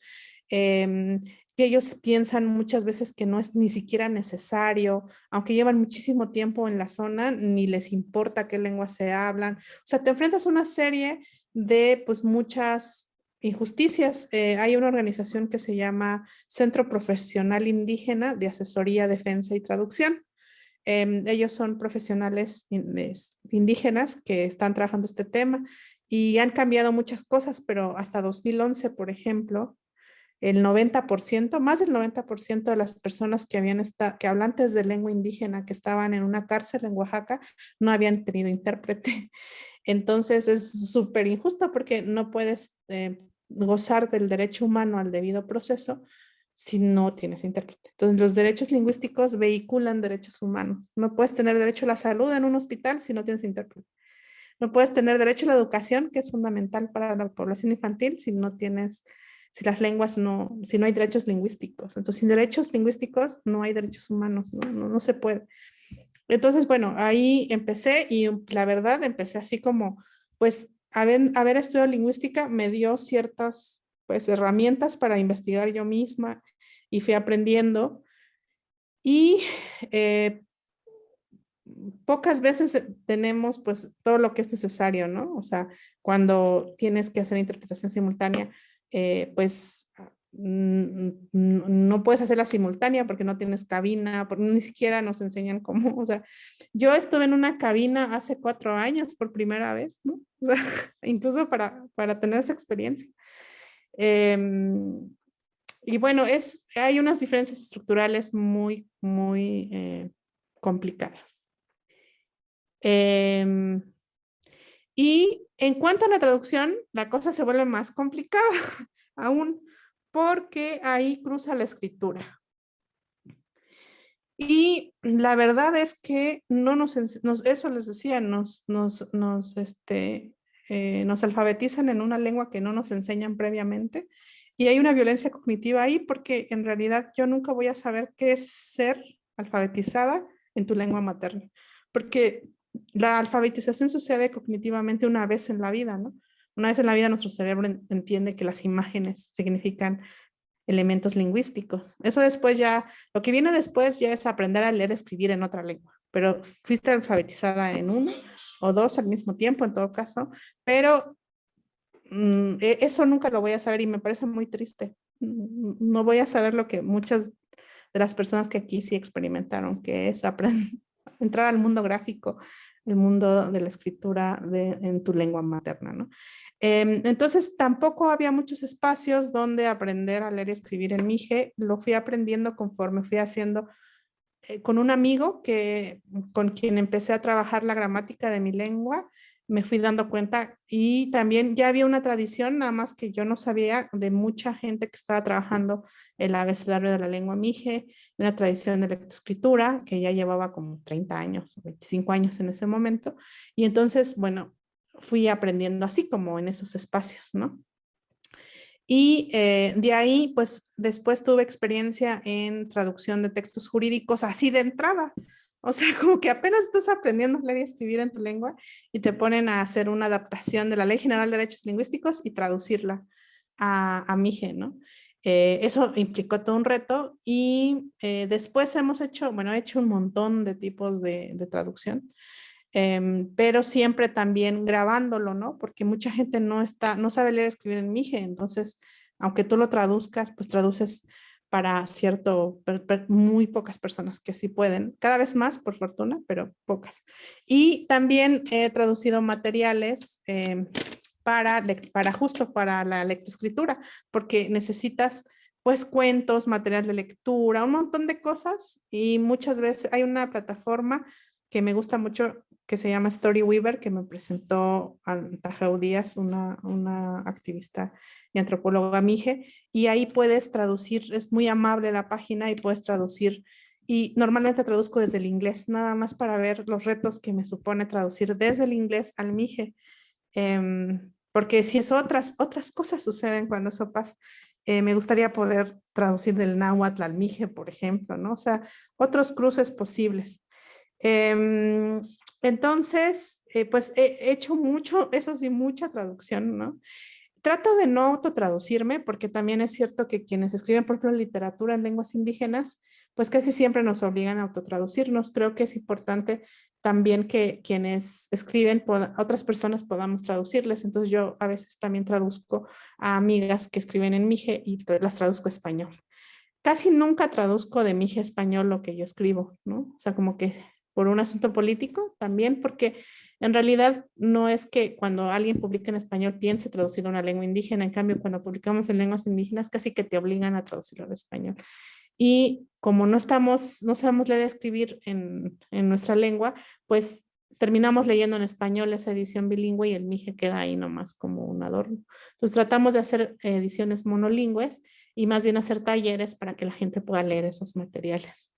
Que ellos piensan muchas veces que no es ni siquiera necesario, aunque llevan muchísimo tiempo en la zona, ni les importa qué lengua se hablan. O sea, te enfrentas a una serie de pues muchas injusticias. Hay una organización que se llama Centro Profesional Indígena de Asesoría, Defensa y Traducción. Ellos son profesionales indígenas que están trabajando este tema y han cambiado muchas cosas, pero hasta 2011, por ejemplo, el 90%, más del 90% de las personas que hablantes de lengua indígena que estaban en una cárcel en Oaxaca no habían tenido intérprete. Entonces es súper injusto porque no puedes gozar del derecho humano al debido proceso si no tienes intérprete. Entonces los derechos lingüísticos vehiculan derechos humanos. No puedes tener derecho a la salud en un hospital si no tienes intérprete. No puedes tener derecho a la educación, que es fundamental para la población infantil, si no tienes, si las lenguas no, si no hay derechos lingüísticos. Entonces, sin derechos lingüísticos no hay derechos humanos, no se puede. Entonces, bueno, ahí empecé y la verdad empecé así como, pues, haber estudiado lingüística me dio ciertas, pues, herramientas para investigar yo misma y fui aprendiendo. Y pocas veces tenemos pues todo lo que es necesario, ¿no? O sea, cuando tienes que hacer interpretación simultánea, pues no puedes hacerla simultánea porque no tienes cabina, porque ni siquiera nos enseñan cómo, o sea, yo estuve en una cabina hace 4 años por primera vez, ¿no? O sea, incluso para tener esa experiencia. Y bueno, hay unas diferencias estructurales muy complicadas. Y en cuanto a la traducción, la cosa se vuelve más complicada aún porque ahí cruza la escritura. Y la verdad es que no eso les decía, nos alfabetizan en una lengua que no nos enseñan previamente. Y hay una violencia cognitiva ahí porque en realidad yo nunca voy a saber qué es ser alfabetizada en tu lengua materna. Porque la alfabetización sucede cognitivamente una vez en la vida, ¿no? Una vez en la vida nuestro cerebro entiende que las imágenes significan elementos lingüísticos. Eso después ya, lo que viene después ya es aprender a leer, escribir en otra lengua, pero fuiste alfabetizada en uno o dos al mismo tiempo en todo caso, pero eso nunca lo voy a saber y me parece muy triste. No voy a saber lo que muchas de las personas que aquí sí experimentaron, que es entrar al mundo gráfico, el mundo de la escritura en tu lengua materna, ¿no? Entonces tampoco había muchos espacios donde aprender a leer y escribir en Mije. Lo fui aprendiendo conforme fui haciendo con un amigo con quien empecé a trabajar la gramática de mi lengua. Me fui dando cuenta y también ya había una tradición, nada más que yo no sabía, de mucha gente que estaba trabajando el abecedario de la lengua Mije, una tradición de lectoescritura que ya llevaba como 30 años, 25 años en ese momento. Y entonces, bueno, fui aprendiendo así como en esos espacios, ¿no? Y de ahí, pues después tuve experiencia en traducción de textos jurídicos así de entrada. O sea, como que apenas estás aprendiendo a leer y escribir en tu lengua y te ponen a hacer una adaptación de la Ley General de Derechos Lingüísticos y traducirla a Mije, ¿no? Eso implicó todo un reto y después he hecho un montón de tipos de traducción, pero siempre también grabándolo, ¿no? Porque mucha gente no sabe leer y escribir en Mije, entonces, aunque tú lo traduzcas, pues traduces para muy pocas personas que sí pueden, cada vez más, por fortuna, pero pocas. Y también he traducido materiales para la lectoescritura, porque necesitas pues cuentos, material de lectura, un montón de cosas y muchas veces hay una plataforma que me gusta mucho que se llama Storyweaver, que me presentó Antajau Díaz, una activista y antropóloga mije, y ahí puedes traducir, es muy amable la página y puedes traducir, y normalmente traduzco desde el inglés, nada más para ver los retos que me supone traducir desde el inglés al mije. Porque si es otras cosas suceden cuando eso pasa. Me gustaría poder traducir del náhuatl al mije, por ejemplo, ¿no? O sea, otros cruces posibles. Em, entonces, pues he hecho mucho, eso sí, mucha traducción, ¿no? Trato de no autotraducirme porque también es cierto que quienes escriben, por ejemplo, literatura en lenguas indígenas, pues casi siempre nos obligan a autotraducirnos. Creo que es importante también que quienes escriben, otras personas podamos traducirles. Entonces yo a veces también traduzco a amigas que escriben en Mije y las traduzco a español. Casi nunca traduzco de Mije a español lo que yo escribo, ¿no? O sea, como que por un asunto político también, porque en realidad no es que cuando alguien publica en español piense traducir a una lengua indígena, en cambio cuando publicamos en lenguas indígenas casi que te obligan a traducirlo al español. Y como no sabemos leer y escribir en nuestra lengua, pues terminamos leyendo en español esa edición bilingüe y el Mije queda ahí nomás como un adorno. Entonces tratamos de hacer ediciones monolingües y más bien hacer talleres para que la gente pueda leer esos materiales.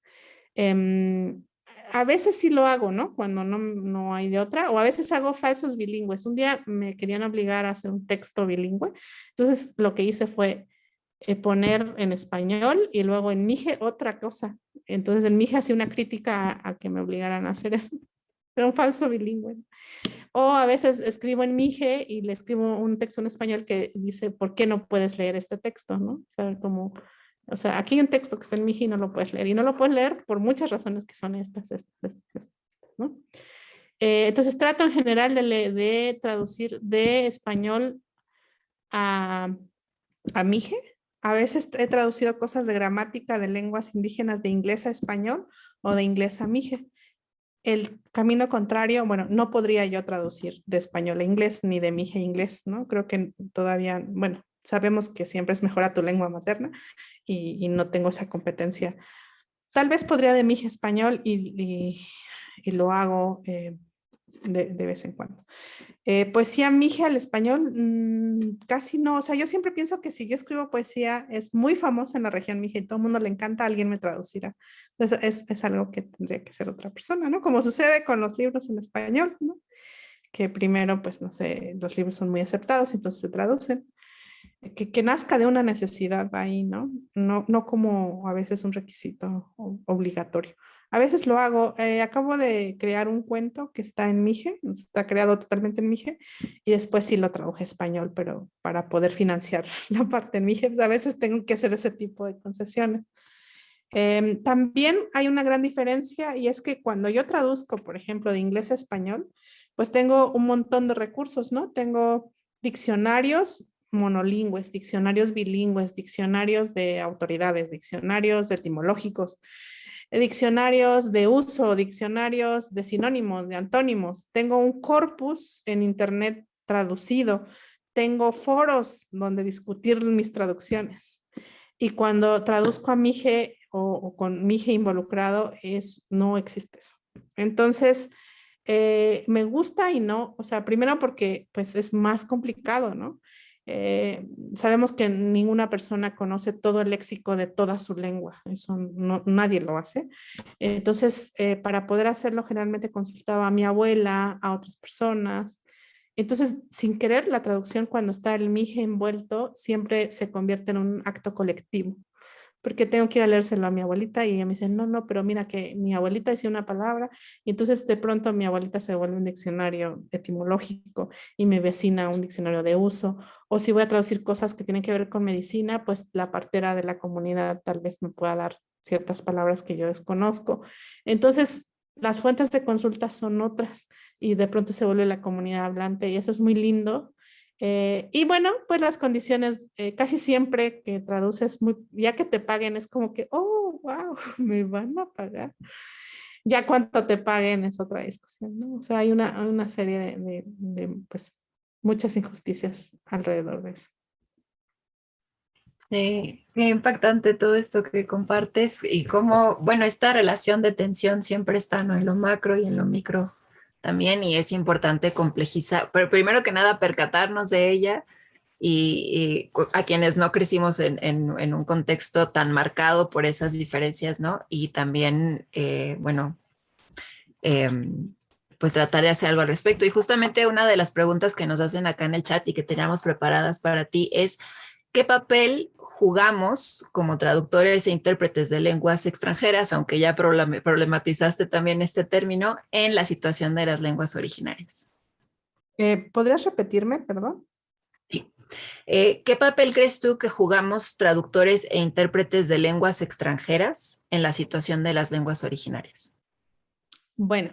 Em, a veces sí lo hago, ¿no? Cuando no hay de otra, o a veces hago falsos bilingües. Un día me querían obligar a hacer un texto bilingüe, entonces lo que hice fue poner en español y luego en Mije otra cosa. Entonces en Mije hacía una crítica a que me obligaran a hacer eso. Era un falso bilingüe. O a veces escribo en Mije y le escribo un texto en español que dice, ¿por qué no puedes leer este texto? ¿No? O sea, como, o sea, aquí hay un texto que está en Mije y no lo puedes leer. Y no lo puedes leer por muchas razones que son estas, ¿no? Entonces trato en general de traducir de español a, a Mije. A veces he traducido cosas de gramática de lenguas indígenas de inglés a español o de inglés a Mije. El camino contrario, bueno, no podría yo traducir de español a inglés ni de mije a inglés, ¿no? Creo que todavía, bueno, sabemos que siempre es mejor a tu lengua materna y no tengo esa competencia. Tal vez podría de mije a español y lo hago de vez en cuando. Poesía mije al español, casi no. O sea, yo siempre pienso que si yo escribo poesía es muy famosa en la región mije y todo el mundo le encanta, alguien me traducirá. Entonces, es algo que tendría que ser otra persona, ¿no? Como sucede con los libros en español, ¿no? Que primero, pues, no sé, los libros son muy aceptados, entonces se traducen. Que nazca de una necesidad ahí, ¿no? No como a veces un requisito obligatorio. A veces lo hago. Acabo de crear un cuento que está en Mije, está creado totalmente en Mije, y después sí lo traduje a español, pero para poder financiar la parte en Mije, pues a veces tengo que hacer ese tipo de concesiones. También hay una gran diferencia y es que cuando yo traduzco, por ejemplo, de inglés a español, pues tengo un montón de recursos, ¿no? Tengo diccionarios monolingües, diccionarios bilingües, diccionarios de autoridades, diccionarios etimológicos, diccionarios de uso, diccionarios de sinónimos, de antónimos. Tengo un corpus en internet traducido. Tengo foros donde discutir mis traducciones. Y cuando traduzco a Mije o con Mije involucrado, no existe eso. Entonces, me gusta y no, o sea, primero porque pues es más complicado, ¿no? Sabemos que ninguna persona conoce todo el léxico de toda su lengua, eso nadie lo hace. Entonces, para poder hacerlo, generalmente consultaba a mi abuela, a otras personas. Entonces, sin querer, la traducción cuando está el mije envuelto siempre se convierte en un acto colectivo, porque tengo que ir a leérselo a mi abuelita y ella me dice, no, no, pero mira que mi abuelita decía una palabra y entonces de pronto mi abuelita se vuelve un diccionario etimológico y mi vecina un diccionario de uso. O si voy a traducir cosas que tienen que ver con medicina, pues la partera de la comunidad tal vez me pueda dar ciertas palabras que yo desconozco. Entonces, las fuentes de consulta son otras y de pronto se vuelve la comunidad hablante y eso es muy lindo. Y bueno, pues las condiciones, casi siempre que traduces, ya que te paguen, es como que, oh, wow, me van a pagar. Ya cuánto te paguen es otra discusión, ¿no? O sea, hay una serie pues, muchas injusticias alrededor de eso. Sí, qué impactante todo esto que compartes y cómo, bueno, esta relación de tensión siempre está, ¿no? En lo macro y en lo micro también, y es importante complejizar, pero primero que nada percatarnos de ella y a quienes no crecimos en un contexto tan marcado por esas diferencias, ¿no? Y también, bueno, eh, pues tratar de hacer algo al respecto. Y justamente una de las preguntas que nos hacen acá en el chat y que teníamos preparadas para ti es, ¿qué papel jugamos como traductores e intérpretes de lenguas extranjeras, aunque ya problematizaste también este término, en la situación de las lenguas originarias? ¿Podrías repetirme, perdón? Sí. ¿Qué papel crees tú que jugamos traductores e intérpretes de lenguas extranjeras en la situación de las lenguas originarias? Bueno,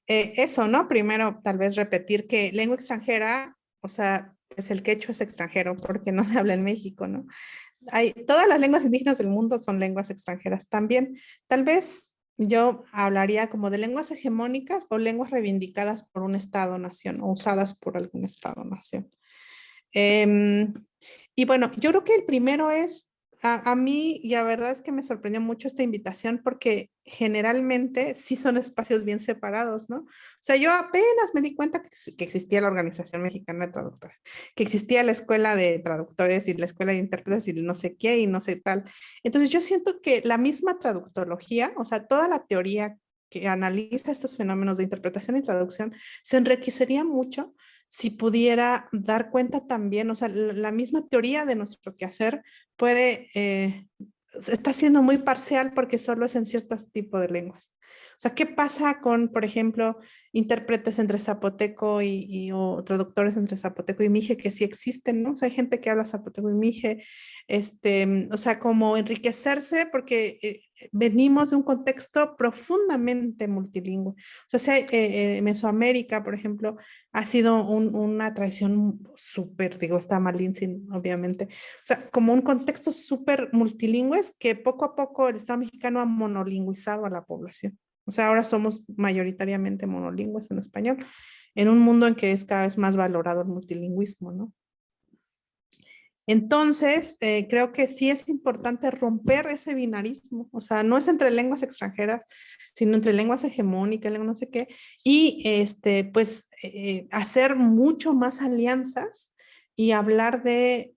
eso, ¿no? Primero, tal vez repetir que lengua extranjera, o sea, pues el quechua es extranjero porque no se habla en México, ¿no? Todas las lenguas indígenas del mundo son lenguas extranjeras también. Tal vez yo hablaría como de lenguas hegemónicas o lenguas reivindicadas por un Estado-nación o usadas por algún Estado-nación. Em, y bueno, yo creo que el primero es, a mí, y la verdad es que me sorprendió mucho esta invitación porque generalmente sí son espacios bien separados, ¿no? O sea, yo apenas me di cuenta que existía la Organización Mexicana de Traductores, que existía la Escuela de Traductores y la Escuela de Intérpretes y no sé qué y no sé tal. Entonces yo siento que la misma traductología, o sea, toda la teoría que analiza estos fenómenos de interpretación y traducción, se enriquecería mucho si pudiera dar cuenta también, o sea, la misma teoría de nuestro quehacer puede, está siendo muy parcial porque solo es en ciertos tipos de lenguas. O sea, ¿qué pasa con, por ejemplo, intérpretes entre zapoteco o traductores entre zapoteco y mije que sí existen, ¿no? O sea, hay gente que habla zapoteco y mije, o sea, como enriquecerse porque venimos de un contexto profundamente multilingüe. O sea, Mesoamérica, por ejemplo, ha sido una tradición súper, digo, está Malintzin, obviamente, o sea, como un contexto súper multilingüe que poco a poco el Estado mexicano ha monolingüizado a la población. O sea, ahora somos mayoritariamente monolingües en español, en un mundo en que es cada vez más valorado el multilingüismo, ¿no? Entonces, creo que sí es importante romper ese binarismo, o sea, no es entre lenguas extranjeras, sino entre lenguas hegemónicas, no sé qué, y pues hacer mucho más alianzas y hablar de,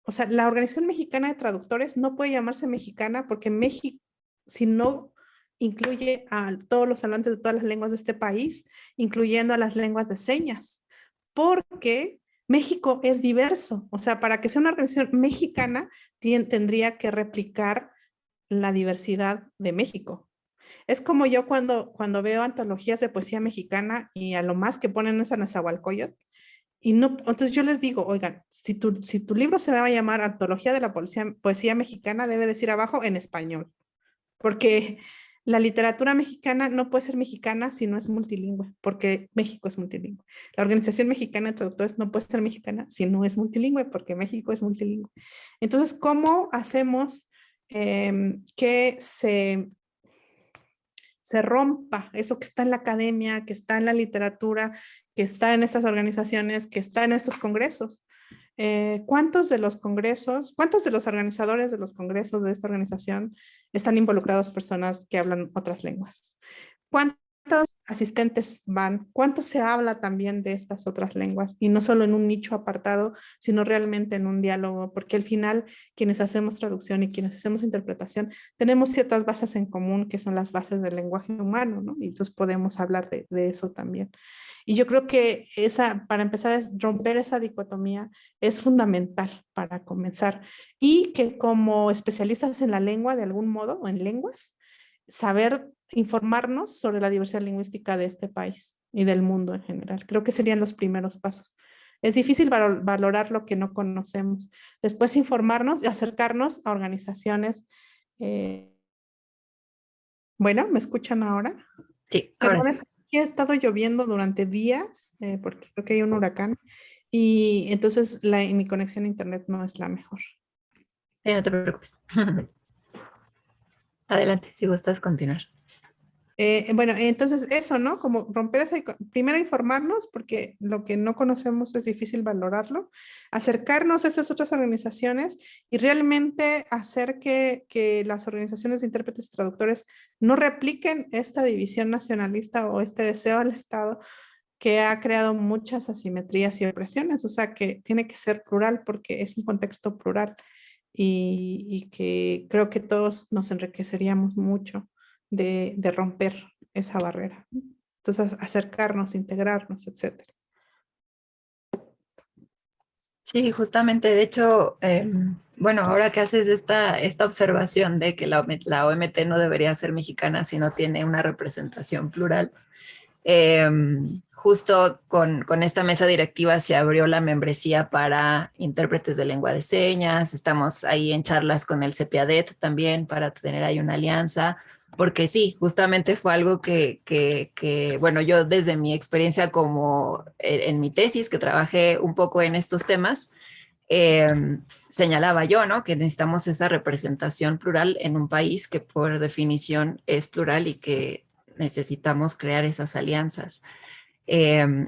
o sea, la Organización Mexicana de Traductores no puede llamarse mexicana porque México, si no incluye a todos los hablantes de todas las lenguas de este país, incluyendo a las lenguas de señas, porque México es diverso. O sea, para que sea una organización mexicana, tendría que replicar la diversidad de México. Es como yo cuando veo antologías de poesía mexicana y a lo más que ponen es a Nezahualcóyotl, y no, entonces yo les digo, oigan, si tu libro se va a llamar Antología de la Poesía Mexicana, debe decir abajo en español, porque la literatura mexicana no puede ser mexicana si no es multilingüe, porque México es multilingüe. La Organización Mexicana de Traductores no puede ser mexicana si no es multilingüe, porque México es multilingüe. Entonces, ¿cómo hacemos que se rompa eso que está en la academia, que está en la literatura, que está en estas organizaciones, que está en estos congresos? ¿Cuántos de los congresos, cuántos de los organizadores de los congresos de esta organización están involucrados personas que hablan otras lenguas? ¿Cuántos asistentes van? ¿Cuánto se habla también de estas otras lenguas? Y no solo en un nicho apartado, sino realmente en un diálogo, porque al final quienes hacemos traducción y quienes hacemos interpretación tenemos ciertas bases en común que son las bases del lenguaje humano, ¿no? Y entonces podemos hablar de eso también. Y yo creo que para empezar, es romper esa dicotomía es fundamental para comenzar. Y que como especialistas en la lengua, de algún modo, o en lenguas, saber informarnos sobre la diversidad lingüística de este país y del mundo en general. Creo que serían los primeros pasos. Es difícil valorar lo que no conocemos. Después informarnos y acercarnos a organizaciones. eh, bueno, ¿me escuchan ahora? Sí, ahora Perdón, sí. es que ha estado lloviendo durante días, porque creo que hay un huracán, y entonces mi conexión a internet no es la mejor. Sí, no te preocupes. Adelante, si gustas continuar. Bueno, entonces eso, ¿no? Como romper primero informarnos, porque lo que no conocemos es difícil valorarlo, acercarnos a estas otras organizaciones y realmente hacer que las organizaciones de intérpretes traductores no repliquen esta división nacionalista o este deseo al Estado que ha creado muchas asimetrías y opresiones, o sea que tiene que ser plural porque es un contexto plural y que creo que todos nos enriqueceríamos mucho de romper esa barrera. Entonces, acercarnos, integrarnos, etcétera. Sí, justamente, de hecho, bueno, ahora que haces esta observación de que la OMT no debería ser mexicana si no tiene una representación plural, eh, justo con esta mesa directiva se abrió la membresía para intérpretes de lengua de señas, estamos ahí en charlas con el CEPIADET también para tener ahí una alianza, porque sí, justamente fue algo bueno, yo desde mi experiencia como en mi tesis, que trabajé un poco en estos temas, eh, señalaba yo, ¿no? Que necesitamos esa representación plural en un país que por definición es plural y que necesitamos crear esas alianzas.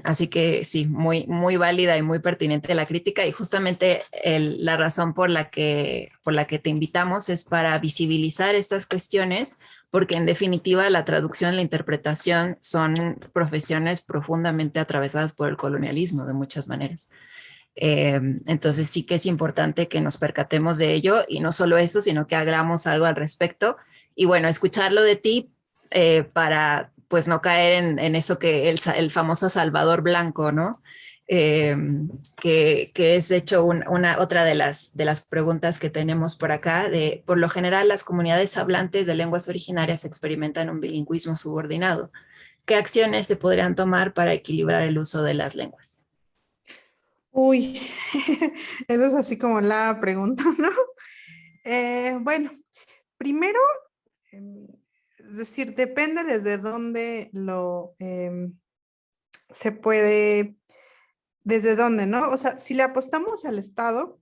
Así que sí, muy válida y muy pertinente la crítica y justamente la razón por la que te invitamos es para visibilizar estas cuestiones, porque en definitiva la traducción y la interpretación son profesiones profundamente atravesadas por el colonialismo de muchas maneras. Entonces sí que es importante que nos percatemos de ello y no solo eso, sino que hagamos algo al respecto. Y bueno, escucharlo de ti para pues no caer en eso que el famoso Salvador Blanco, ¿no? Eh, que es de hecho otra de las preguntas que tenemos por acá. Por lo general, las comunidades hablantes de lenguas originarias experimentan un bilingüismo subordinado. ¿Qué acciones se podrían tomar para equilibrar el uso de las lenguas? Uy, eso es así como la pregunta, ¿no? Bueno, primero, em, es decir, depende desde dónde se puede, desde dónde, ¿no? O sea, si le apostamos al Estado,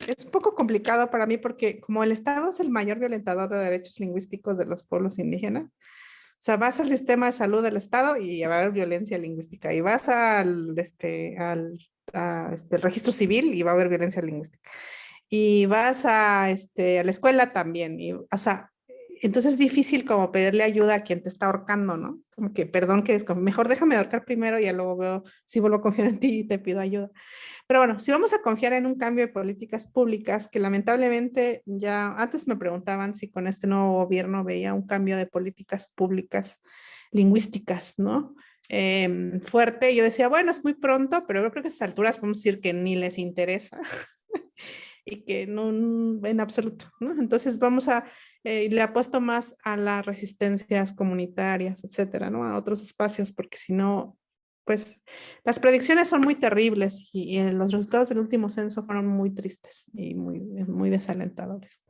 es un poco complicado para mí porque como el Estado es el mayor violentador de derechos lingüísticos de los pueblos indígenas, o sea, vas al sistema de salud del Estado y va a haber violencia lingüística. Y vas al registro civil y va a haber violencia lingüística. Y vas a la escuela también. Y, o sea, entonces es difícil como pedirle ayuda a quien te está ahorcando, ¿no? Como que, perdón, que es como, mejor déjame ahorcar primero y ya luego veo si vuelvo a confiar en ti y te pido ayuda. Pero bueno, si vamos a confiar en un cambio de políticas públicas, que lamentablemente ya antes me preguntaban si con este nuevo gobierno veía un cambio de políticas públicas lingüísticas, ¿no? Fuerte. Yo decía, bueno, es muy pronto, pero yo creo que a estas alturas podemos decir que ni les interesa y que no en absoluto, ¿no? Entonces le apuesto más a las resistencias comunitarias, etcétera, ¿no? A otros espacios, porque si no, pues las predicciones son muy terribles y los resultados del último censo fueron muy tristes y muy desalentadores.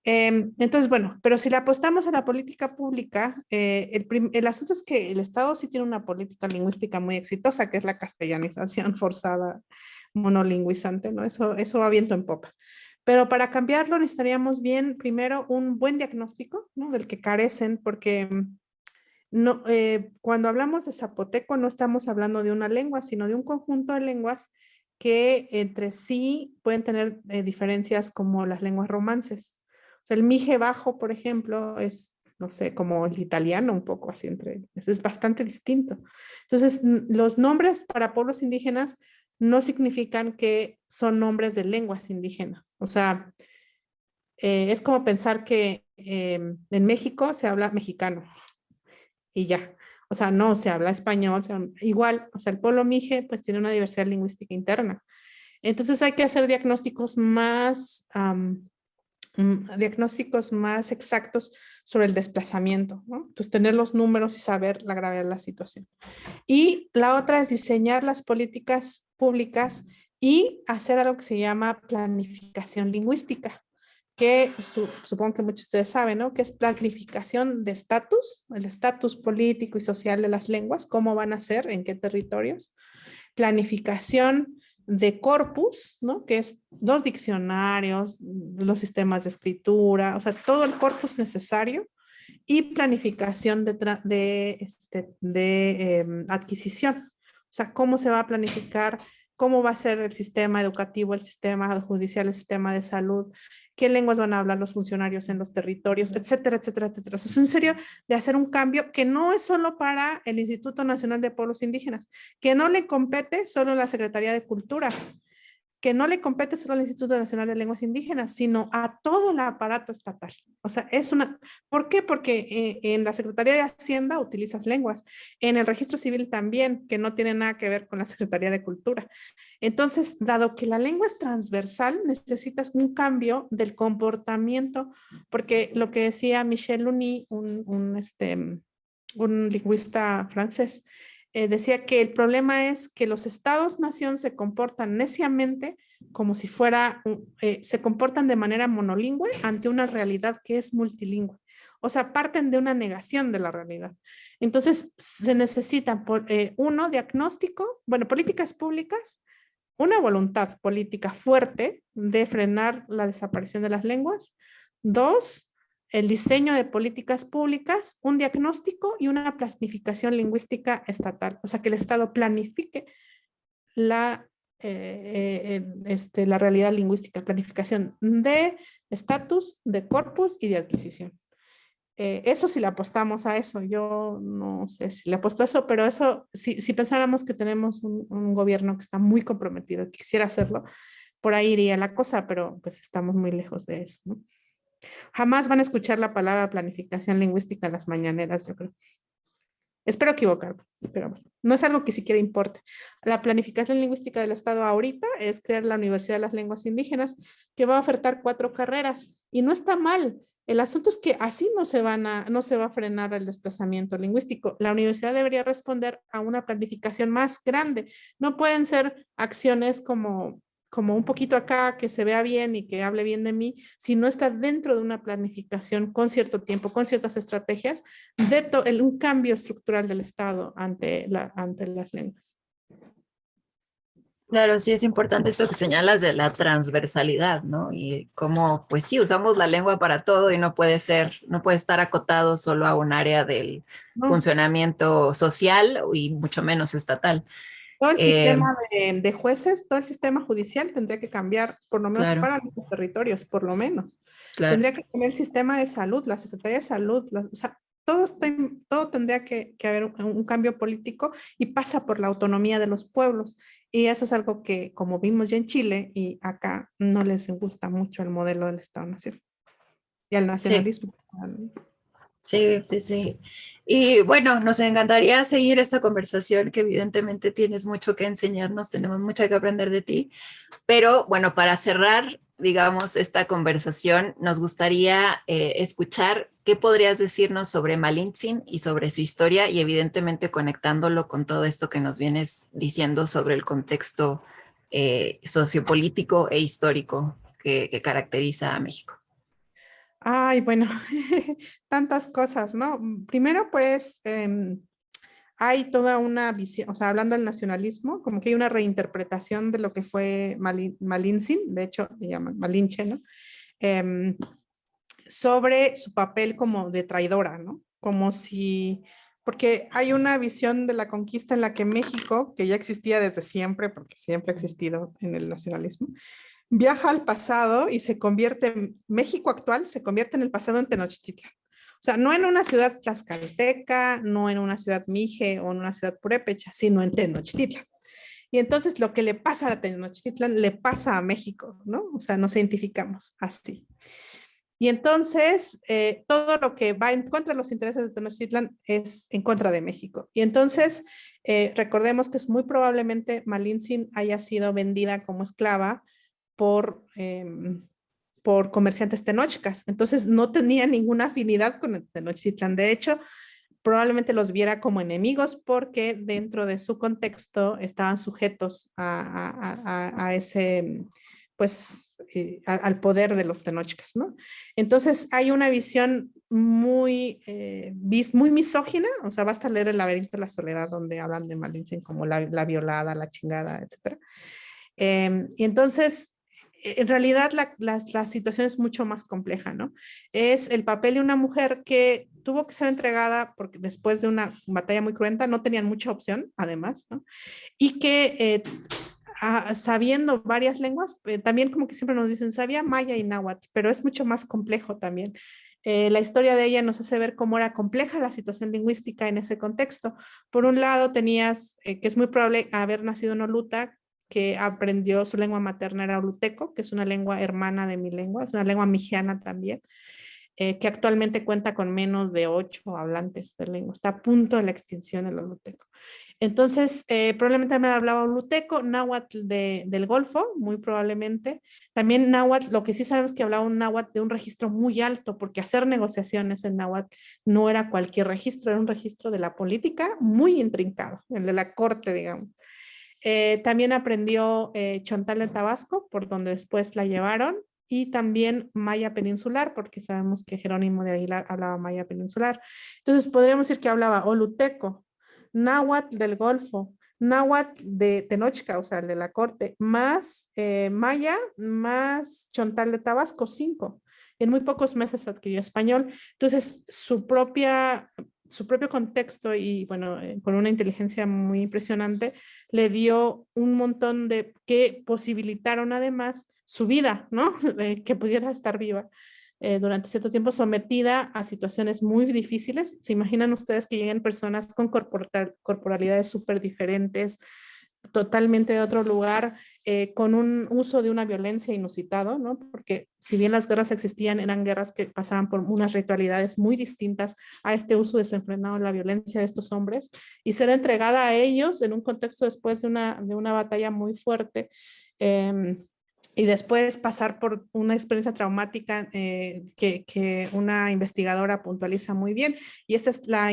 Entonces, bueno, pero si le apostamos a la política pública, el asunto es que el Estado sí tiene una política lingüística muy exitosa, que es la castellanización forzada monolingüizante, ¿no? Eso va viento en popa. Pero para cambiarlo necesitaríamos bien, primero, un buen diagnóstico, ¿no? Del que carecen, porque no, cuando hablamos de zapoteco no estamos hablando de una lengua, sino de un conjunto de lenguas que entre sí pueden tener diferencias como las lenguas romances. O sea, el mije bajo, por ejemplo, es, no sé, como el italiano, un poco así es bastante distinto. Entonces, los nombres para pueblos indígenas no significan que son nombres de lenguas indígenas. O sea, es como pensar que en México se habla mexicano y ya. O sea, no se habla español, igual, o sea, el pueblo mije pues tiene una diversidad lingüística interna. Entonces hay que hacer diagnósticos más exactos sobre el desplazamiento, ¿no? Entonces, tener los números y saber la gravedad de la situación. Y la otra es diseñar las políticas públicas y hacer algo que se llama planificación lingüística, que supongo que muchos de ustedes saben, ¿no? Que es planificación de estatus, el estatus político y social de las lenguas, cómo van a ser, en qué territorios, planificación de corpus, ¿no? Que es los diccionarios, los sistemas de escritura, o sea, todo el corpus necesario y planificación de adquisición. O sea, cómo se va a planificar, cómo va a ser el sistema educativo, el sistema judicial, el sistema de salud, qué lenguas van a hablar los funcionarios en los territorios, etcétera, etcétera, etcétera. O sea, es en serio de hacer un cambio que no es solo para el Instituto Nacional de Pueblos Indígenas, que no le compete solo a la Secretaría de Cultura, que no le compete solo al Instituto Nacional de Lenguas Indígenas, sino a todo el aparato estatal. O sea, es una... ¿Por qué? Porque en la Secretaría de Hacienda utilizas lenguas, en el registro civil también, que no tiene nada que ver con la Secretaría de Cultura. Entonces, dado que la lengua es transversal, necesitas un cambio del comportamiento, porque lo que decía Michel Luny, un lingüista francés, decía que el problema es que los estados-nación se comportan neciamente como si se comportan de manera monolingüe ante una realidad que es multilingüe. O sea, parten de una negación de la realidad. Entonces, se necesitan, diagnóstico, bueno, políticas públicas, una voluntad política fuerte de frenar la desaparición de las lenguas. Dos, el diseño de políticas públicas, un diagnóstico y una planificación lingüística estatal. O sea, que el Estado planifique la, la realidad lingüística, planificación de estatus, de corpus y de adquisición. Eso si le apostamos a eso, yo no sé si le apuesto a eso, pero eso, si pensáramos que tenemos un gobierno que está muy comprometido, que quisiera hacerlo, por ahí iría la cosa, pero pues estamos muy lejos de eso, ¿no? Jamás van a escuchar la palabra planificación lingüística en las mañaneras, yo creo. Espero equivocarme, pero bueno, no es algo que siquiera importe. La planificación lingüística del Estado ahorita es crear la Universidad de las Lenguas Indígenas, que va a ofertar 4 carreras, y no está mal. El asunto es que así no se va a frenar el desplazamiento lingüístico. La universidad debería responder a una planificación más grande. No pueden ser acciones como un poquito acá, que se vea bien y que hable bien de mí, si no está dentro de una planificación con cierto tiempo, con ciertas estrategias, un cambio estructural del Estado ante las lenguas. Claro, sí es importante esto que señalas de la transversalidad, ¿no? Y cómo, pues sí, usamos la lengua para todo y no puede ser, no puede estar acotado solo a un área del No, funcionamiento social y mucho menos estatal. todo el Eh, sistema de jueces, todo el sistema judicial tendría que cambiar, por lo menos claro, para los territorios, por lo menos. claro. Tendría que cambiar el sistema de salud, la Secretaría de Salud, o sea, todo tendría que haber un cambio político y pasa por la autonomía de los pueblos. Y eso es algo que, como vimos ya en Chile y acá, no les gusta mucho el modelo del Estado-Nación y el Sí, nacionalismo. sí, sí, sí. Y bueno, nos encantaría seguir esta conversación que evidentemente tienes mucho que enseñarnos, tenemos mucho que aprender de ti. Pero bueno, para cerrar, digamos, esta conversación, nos gustaría escuchar qué podrías decirnos sobre Malintzin y sobre su historia y evidentemente conectándolo con todo esto que nos vienes diciendo sobre el contexto sociopolítico e histórico que caracteriza a México. Ay, bueno, tantas cosas, ¿no? Primero, pues, hay toda una visión, o sea, hablando del nacionalismo, como que hay una reinterpretación de lo que fue Malintzin, de hecho, le llaman Malinche, ¿no? Em, sobre su papel como de traidora, ¿no? Como si, porque hay una visión de la conquista en la que México, que ya existía desde siempre, porque siempre ha existido en el nacionalismo, viaja al pasado y México actual se convierte en el pasado en Tenochtitlan. O sea, no en una ciudad tlaxcalteca, no en una ciudad mije o en una ciudad purépecha, sino en Tenochtitlan. Y entonces lo que le pasa a Tenochtitlan le pasa a México, ¿no? O sea, nos identificamos así. Y entonces, todo lo que va en contra de los intereses de Tenochtitlan es en contra de México. Y entonces, recordemos que es muy probablemente Malintzin haya sido vendida como esclava por, por comerciantes tenochcas. Entonces, no tenía ninguna afinidad con el Tenochtitlan. De hecho, probablemente los viera como enemigos porque dentro de su contexto estaban sujetos a ese, pues, al poder de los tenochcas, ¿no? Entonces hay una visión muy, muy misógina, o sea, basta leer El laberinto de la soledad donde hablan de Malinche como la violada, la chingada, etcétera. Y entonces, en realidad la situación es mucho más compleja, ¿no? Es el papel de una mujer que tuvo que ser entregada porque después de una batalla muy cruenta no tenían mucha opción, además, ¿no? Y que sabiendo varias lenguas, también como que siempre nos dicen, sabía maya y náhuatl, pero es mucho más complejo también. La historia de ella nos hace ver cómo era compleja la situación lingüística en ese contexto. Por un lado, tenías, que es muy probable haber nacido en Oluta, que aprendió su lengua materna era oluteco, que es una lengua hermana de mi lengua, es una lengua mijiana también, que actualmente cuenta con menos de 8 hablantes de lengua. Está a punto de la extinción el oluteco. Entonces, probablemente me hablaba oluteco, náhuatl del Golfo, muy probablemente. También náhuatl, lo que sí sabemos que hablaba un náhuatl de un registro muy alto, porque hacer negociaciones en náhuatl no era cualquier registro, era un registro de la política muy intrincado, el de la corte, digamos. También aprendió Chontal de Tabasco, por donde después la llevaron, y también maya peninsular, porque sabemos que Jerónimo de Aguilar hablaba maya peninsular. Entonces, podríamos decir que hablaba oluteco, náhuatl del Golfo, náhuatl de Tenochca, o sea, el de la corte, más maya, más Chontal de Tabasco, 5. En muy pocos meses adquirió español. Entonces, su propio contexto y, bueno, con una inteligencia muy impresionante, le dio un montón de que posibilitaron además su vida, ¿no? Que pudiera estar viva durante cierto tiempo sometida a situaciones muy difíciles. ¿Se imaginan ustedes que lleguen personas con corporalidades súper diferentes, totalmente de otro lugar, con un uso de una violencia inusitado, ¿no? Porque si bien las guerras existían, eran guerras que pasaban por unas ritualidades muy distintas a este uso desenfrenado de la violencia de estos hombres, y ser entregada a ellos en un contexto después de una batalla muy fuerte. Y después pasar por una experiencia traumática que una investigadora puntualiza muy bien. Y esta es la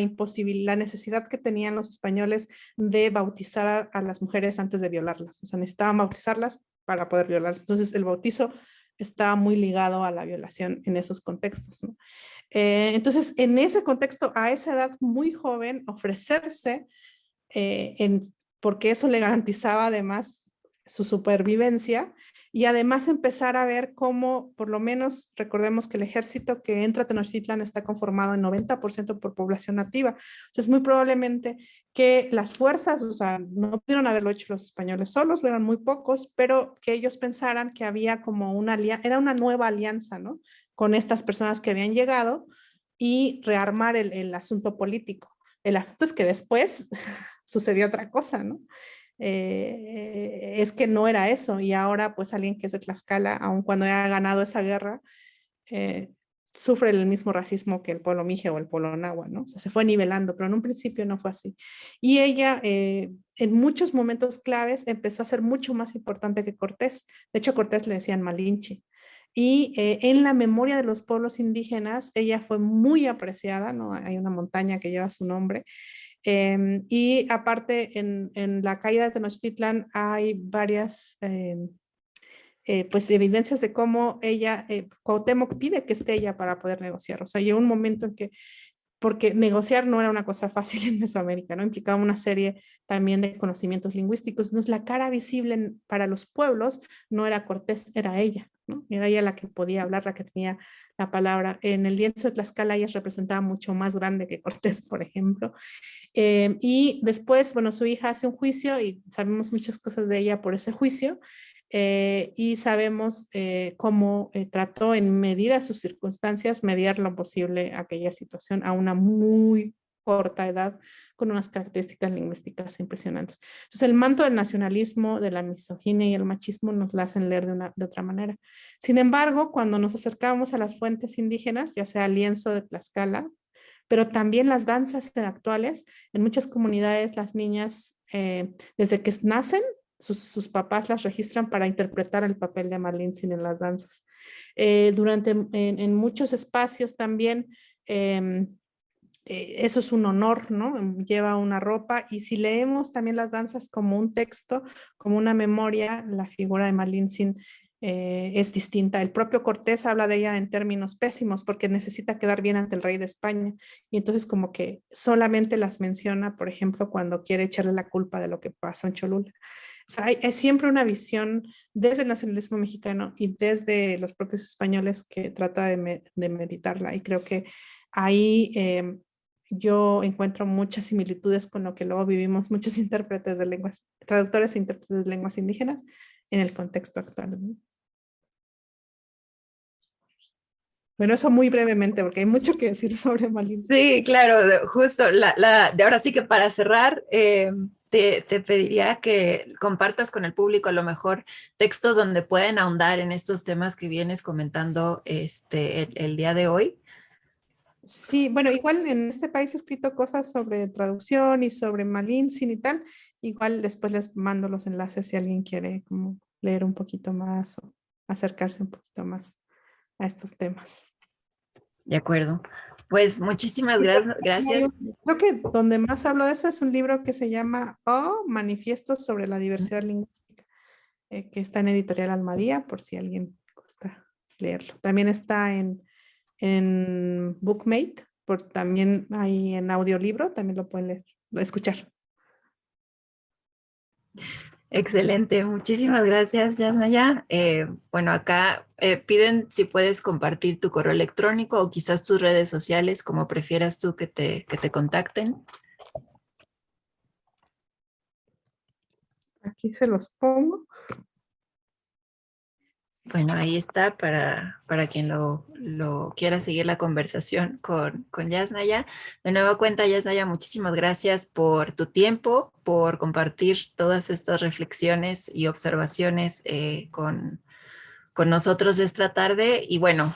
necesidad que tenían los españoles de bautizar a las mujeres antes de violarlas. O sea, necesitaban bautizarlas para poder violarlas. Entonces, el bautizo está muy ligado a la violación en esos contextos, ¿no? Entonces, en ese contexto, a esa edad muy joven, ofrecerse, en, porque eso le garantizaba además su supervivencia y además empezar a ver cómo, por lo menos, recordemos que el ejército que entra a Tenochtitlan está conformado en 90% por población nativa. Entonces, muy probablemente que las fuerzas, o sea, no pudieron haberlo hecho los españoles solos, eran muy pocos, pero que ellos pensaran que había como una alianza, era una nueva alianza, ¿no? Con estas personas que habían llegado y rearmar el asunto político. El asunto es que después sucedió otra cosa, ¿no? Es que no era eso y ahora pues alguien que es de Tlaxcala, aun cuando haya ganado esa guerra, eh, sufre el mismo racismo que el pueblo mije o el pueblo nahua, ¿no? O sea, se fue nivelando, pero en un principio no fue así. Y ella, en muchos momentos claves, empezó a ser mucho más importante que Cortés. De hecho, Cortés le decían Malinche. Y en la memoria de los pueblos indígenas, ella fue muy apreciada, ¿no? Hay una montaña que lleva su nombre. Y aparte, en la caída de Tenochtitlan hay varias pues evidencias de cómo ella, Cuauhtémoc pide que esté ella para poder negociar. O sea, llegó un momento en que, porque negociar no era una cosa fácil en Mesoamérica, ¿no? Implicaba una serie también de conocimientos lingüísticos. Entonces, la cara visible para los pueblos no era Cortés, era ella, ¿no? Era ella la que podía hablar, la que tenía la palabra. En el lienzo de Tlaxcala ella se representaba mucho más grande que Cortés, por ejemplo. Y después, bueno, su hija hace un juicio y sabemos muchas cosas de ella por ese juicio. Y sabemos cómo trató en medida de sus circunstancias mediar lo posible aquella situación a una muy corta edad, con unas características lingüísticas impresionantes. Entonces, el manto del nacionalismo, de la misoginia y el machismo nos la hacen leer de otra manera. Sin embargo, cuando nos acercamos a las fuentes indígenas, ya sea el lienzo de Tlaxcala, pero también las danzas actuales, en muchas comunidades las niñas, desde que nacen, sus papás las registran para interpretar el papel de Malintzin en las danzas. En muchos espacios también, eso es un honor, ¿no? Lleva una ropa, y si leemos también las danzas como un texto, como una memoria, la figura de Malintzin es distinta. El propio Cortés habla de ella en términos pésimos porque necesita quedar bien ante el rey de España, y entonces como que solamente las menciona, por ejemplo, cuando quiere echarle la culpa de lo que pasó en Cholula. O sea, hay siempre una visión desde el nacionalismo mexicano y desde los propios españoles que trata de meditarla, y creo que ahí yo encuentro muchas similitudes con lo que luego vivimos muchos intérpretes de lenguas, traductores e intérpretes de lenguas indígenas en el contexto actual, ¿no? Bueno, eso muy brevemente, porque hay mucho que decir sobre Malinche. Sí, claro, justo, de ahora sí que para cerrar, te pediría que compartas con el público a lo mejor textos donde pueden ahondar en estos temas que vienes comentando el día de hoy. Sí, bueno, igual en este país he escrito cosas sobre traducción y sobre Malintzin y tal. Igual después les mando los enlaces si alguien quiere como leer un poquito más o acercarse un poquito más a estos temas. De acuerdo. Pues muchísimas gracias. Creo que donde más hablo de eso es un libro que se llama Manifiestos sobre la diversidad lingüística, que está en Editorial Almadía, por si alguien gusta leerlo. También está en Bookmate, también hay en audiolibro, también lo pueden leer, escuchar. Excelente, muchísimas gracias, Yasnaya. Bueno, acá piden si puedes compartir tu correo electrónico o quizás tus redes sociales, como prefieras tú que te contacten. Aquí se los pongo. Bueno, ahí está para quien lo quiera seguir la conversación con Yasnaya. De nueva cuenta, Yasnaya, muchísimas gracias por tu tiempo, por compartir todas estas reflexiones y observaciones con nosotros esta tarde. Y bueno,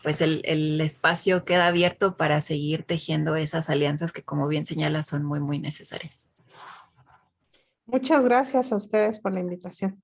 pues el espacio queda abierto para seguir tejiendo esas alianzas que, como bien señalas, son muy, muy necesarias. Muchas gracias a ustedes por la invitación.